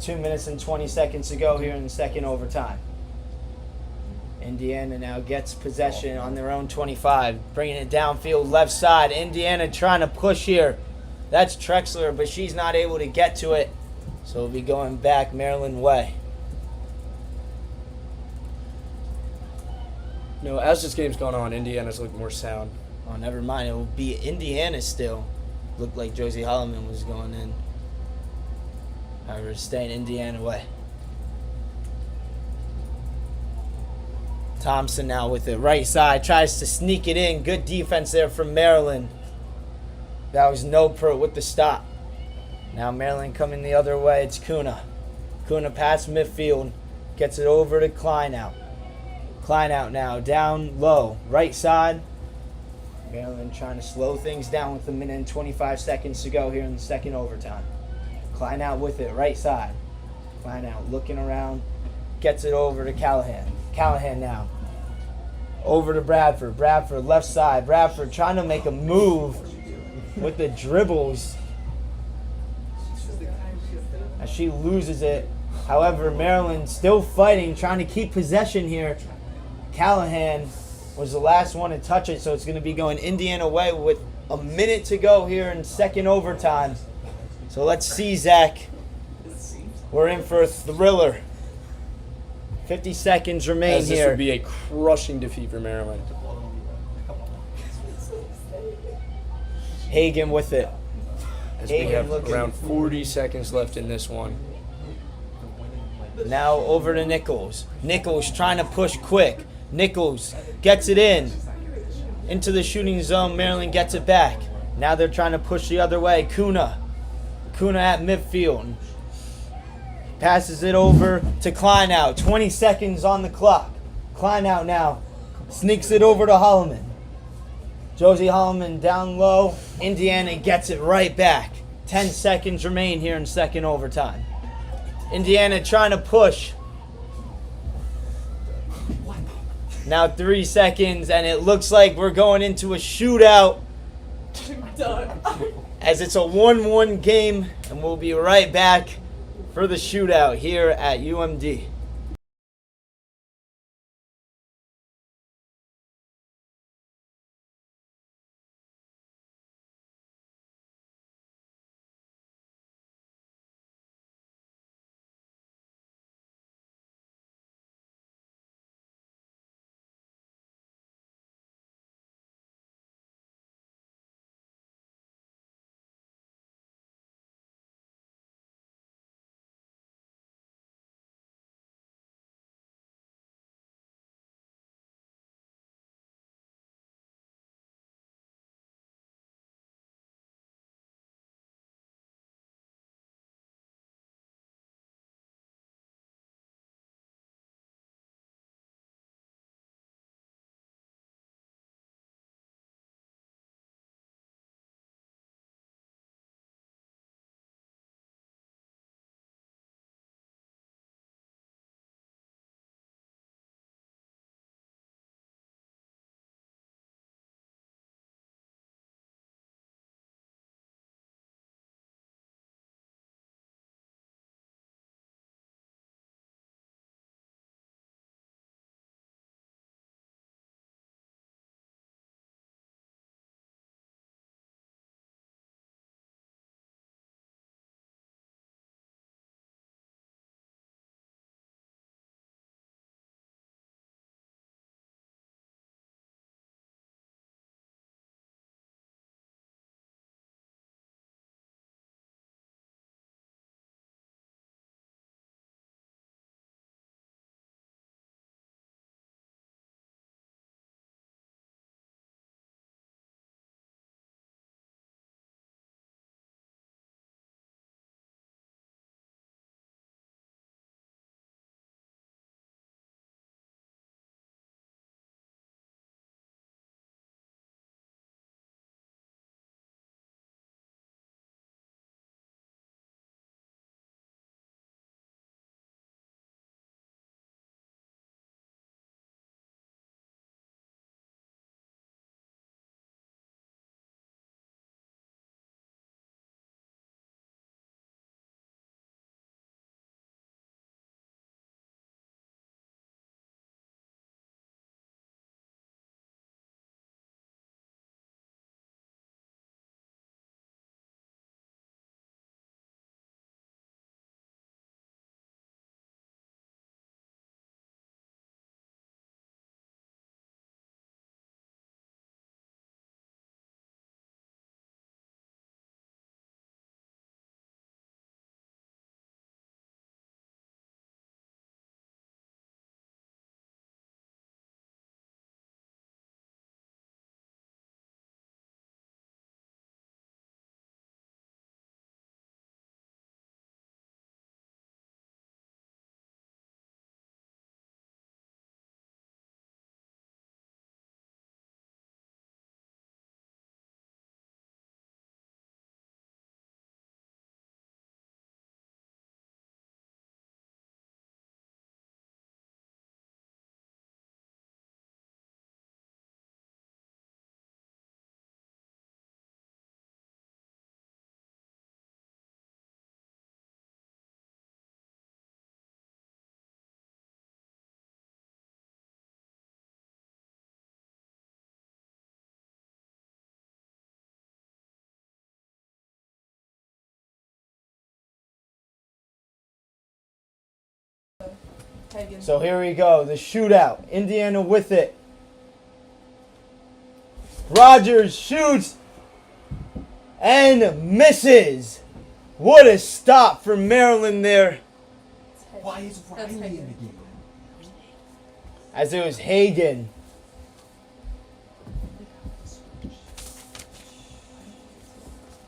2 minutes and 20 seconds to go here in the second overtime. Indiana now gets possession on their own 25, bringing it downfield left side. Indiana trying to push here. That's Trexler, but she's not able to get to it. So we'll be going back Maryland way. No, as this game's going on, Indiana's looked more sound. Oh, never mind. It will be Indiana still. Looked like Josie Holloman was going in. However, staying Indiana way. Thompson now with it. Right side. Tries to sneak it in. Good defense there from Maryland. That was Noper with the stop. Now Maryland coming the other way. It's Kuna. Kuna past midfield. Gets it over to Kleinout. Kleinout now. Down low. Right side. Maryland trying to slow things down with 1 minute and 25 seconds to go here in the second overtime. Kleinout with it. Right side. Kleinout looking around. Gets it over to Callahan. Callahan now. Over to Bradford. Bradford left side. Bradford trying to make a move with the dribbles. As she loses it. However, Maryland still fighting, trying to keep possession here. Callahan was the last one to touch it, so it's going to be going Indiana way with 1 minute to go here in second overtime. So let's see, Zach. We're in for a thriller. 50 seconds remain As this here. would be a crushing defeat for Maryland. Hagen with it. As we Hagen have looking- around 40 seconds left in this one. Now over to Nichols. Nichols trying to push quick. Nichols gets it in. Into the shooting zone. Maryland gets it back. Now they're trying to push the other way. Kuna. Kuna at midfield. Passes it over to Kleinout. 20 seconds on the clock. Kleinout now sneaks it over to Holloman. Josie Holloman down low. Indiana gets it right back. 10 seconds remain here in second overtime. Indiana trying to push. Now 3 seconds, and it looks like we're going into a shootout. Done. as it's a 1-1 game, and we'll be right back for the shootout here at UMD. So here we go, the shootout. Indiana with it. Rogers shoots and misses. What a stop for Maryland there, Why is Riley in the game? as it was Hagen.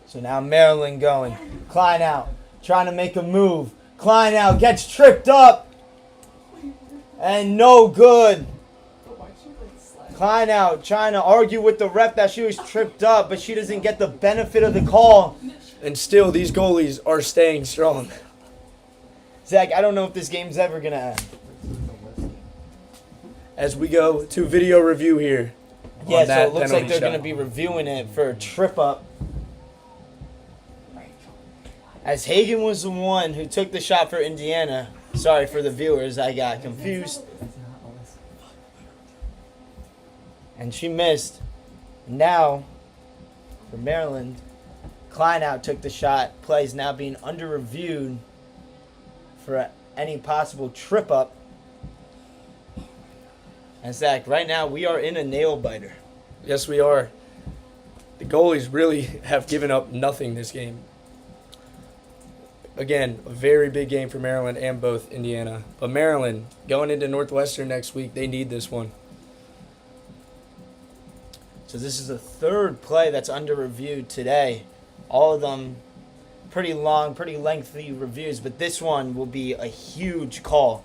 So now Maryland going. Klein out, trying to make a move. Klein out, gets tripped up. And no good. Klein out, trying to argue with the ref that she was tripped up, but she doesn't get the benefit of the call. And still, these goalies are staying strong. Zach, I don't know if this game's ever going to end. As we go to video review here. Yeah, so that it looks like penalty they're shot. going to be reviewing it for a trip up. As Hagan was the one who took the shot for Indiana. Sorry for the viewers, I got confused. And she missed. Now, for Maryland, Kleinout took the shot. Play is now being under reviewed for any possible trip up. And Zach, right now we are in a nail biter. Yes, we are. The goalies really have given up nothing this game. Again, a very big game for Maryland and both Indiana. But Maryland, going into Northwestern next week, they need this one. So this is the third play that's under review today. All of them pretty long, pretty lengthy reviews, but this one will be a huge call.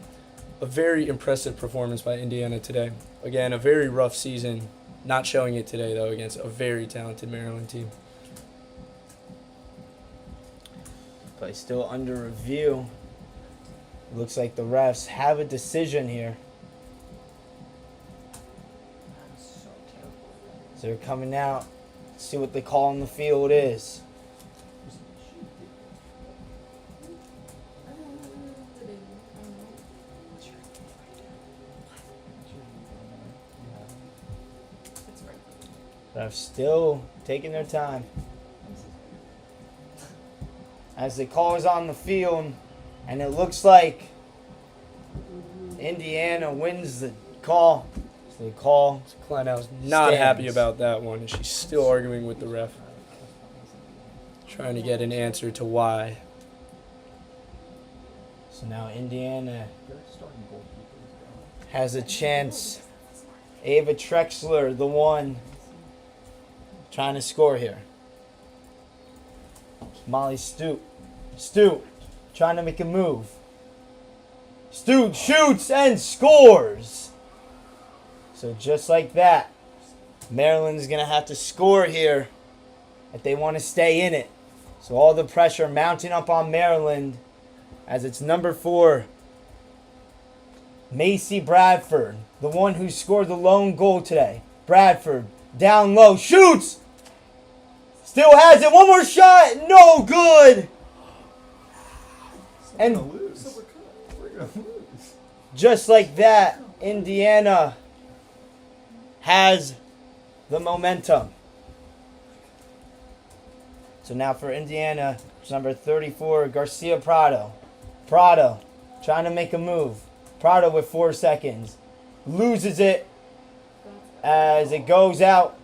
A very impressive performance by Indiana today. Again, a very rough season. Not showing it today, though, against a very talented Maryland team. Play still under review. Looks like the refs have a decision here. So they're coming out. See what the call on the field is. Refs still taking their time. As the call is on the field, and it looks like Indiana wins the call. So the call Kleinau's not happy stands. about that one, and she's still arguing with the ref. Trying to get an answer to why. So now Indiana has a chance. Ava Trexler, the one trying to score here. Molly Stute, trying to make a move. Stute shoots and scores. So just like that, Maryland's going to have to score here if they want to stay in it. So all the pressure mounting up on Maryland as it's number 4, Macy Bradford, the one who scored the lone goal today. Bradford, down low, shoots! Still has it, one more shot, no good! And We're gonna lose. just like that, Indiana has the momentum. So now for Indiana, it's number 34, Garcia Prado. Prado trying to make a move. Prado with 4 seconds. Loses it as it goes out.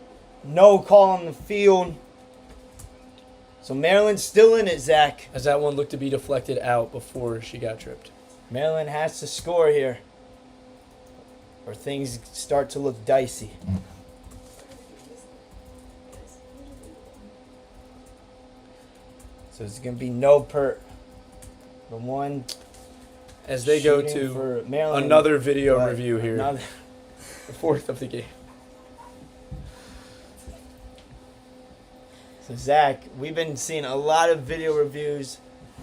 No call on the field. So Maryland's still in it, Zach. As that one looked to be deflected out before she got tripped. Maryland has to score here, or things start to look dicey. So it's going to be no Pert. The one As they go shooting to for Maryland, another video but review here. another- The 4th of the game. So Zach, we've been seeing a lot of video reviews.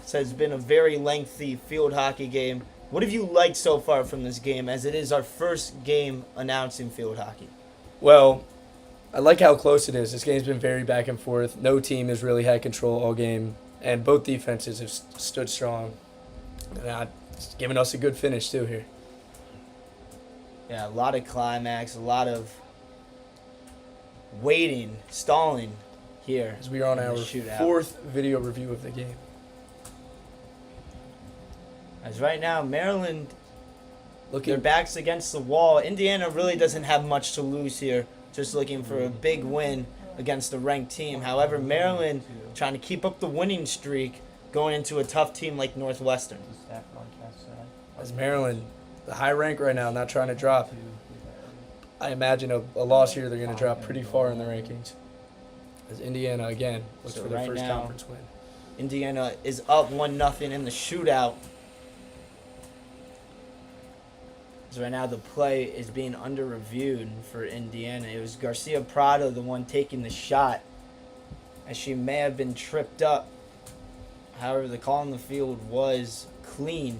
So it's been a very lengthy field hockey game. What have you liked so far from this game, as it is our first game announcing field hockey? Well, I like how close it is. This game's been very back and forth. No team has really had control all game, and both defenses have stood strong. And it's given us a good finish, too, here. Yeah, a lot of climax, a lot of waiting, stalling here. As we are on in the our shootout. 4th video review of the game. As right now, Maryland, their Looking backs against the wall. Indiana really doesn't have much to lose here. Just looking for a big win against a ranked team. However, Maryland trying to keep up the winning streak going into a tough team like Northwestern. as Maryland, the high rank right now, not trying to drop. I imagine a loss here, they're going to drop pretty far in the rankings. As Indiana, again, looks So for their right first now- conference win. Indiana is up 1-0 in the shootout. So right now the play is being under reviewed for Indiana. It was Garcia Prado, the one taking the shot, as she may have been tripped up. However, the call on the field was clean.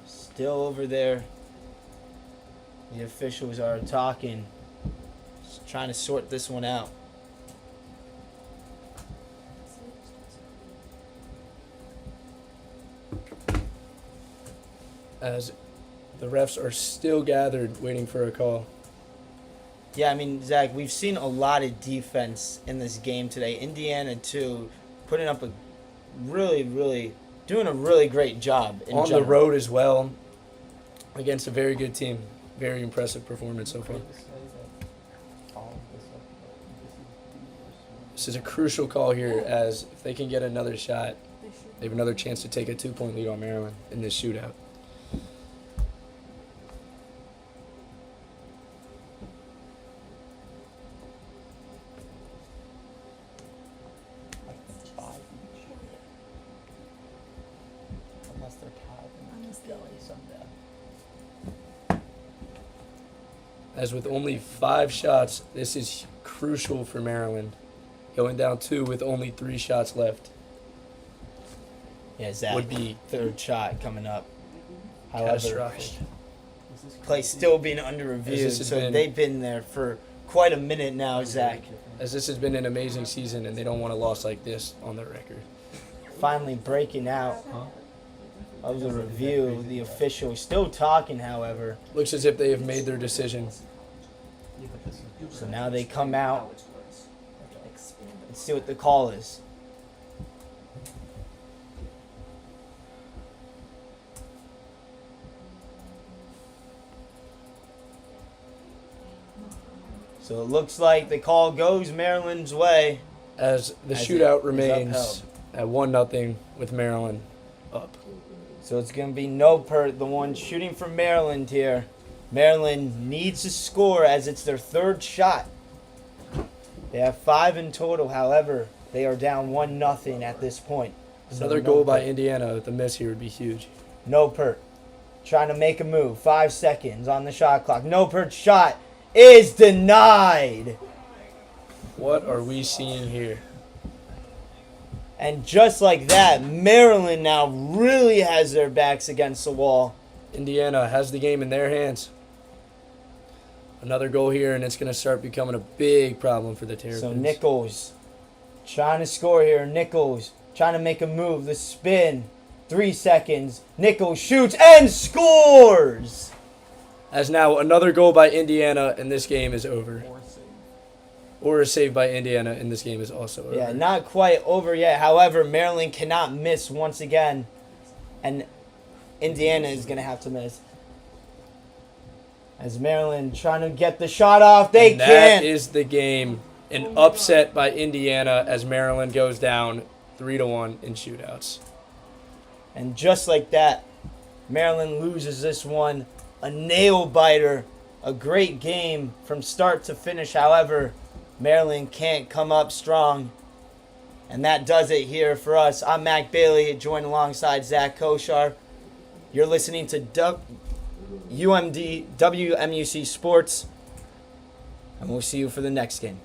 Still over there The officials are talking, just trying to sort this one out. As the refs are still gathered waiting for a call. Yeah, I mean, Zach, we've seen a lot of defense in this game today. Indiana, too, putting up a doing a really great job in On general. the road as well, against a very good team. Very impressive performance so far. This is a crucial call here, as if they can get another shot, they have another chance to take a 2-point lead on Maryland in this shootout. Unless they're tied and they keep going someday. As with only 5 shots, this is crucial for Maryland. Going down 2 with only 3 shots left Yeah, Zach, would be third shot coming up. However, catastrophic. play still being under review, this has so been- they've been there for quite a minute now, Zach. As this has been an amazing season, and they don't want a loss like this on their record. Finally breaking out of the review. The official still talking, however. Looks as if they have made their decision. So now they come out and see what the call is. So it looks like the call goes Maryland's way. As the As it shootout is remains upheld. at 1-0 with Maryland up. So it's going to be Nopert, the one shooting for Maryland here. Maryland needs to score as it's their third shot. They have 5 in total. However, they are down 1-0 at this point. So Another goal by Nopert. Indiana with the miss here would be huge. Nopert trying to make a move. 5 seconds on the shot clock. Nopert's shot is denied. What are we seeing here? And just like that, Maryland now really has their backs against the wall. Indiana has the game in their hands. Another goal here, and it's going to start becoming a big problem for the Terrapins. So Nichols trying to score here. Nichols trying to make a move. The spin. 3 seconds. Nichols shoots and scores. As now another goal by Indiana, and this game is over. Or a save by Indiana, and this game is also over. Yeah, not quite over yet. However, Maryland cannot miss once again. And Indiana is going to have to miss. As Maryland trying to get the shot off. They And that can't. is the game. An upset by Indiana as Maryland goes down 3-1 in shootouts. And just like that, Maryland loses this one. A nail biter. A great game from start to finish. However, Maryland can't come up strong. And that does it here for us. I'm Mac Bailey, joined alongside Zach Koshar. You're listening to UMD WMUC Sports. And we'll see you for the next game.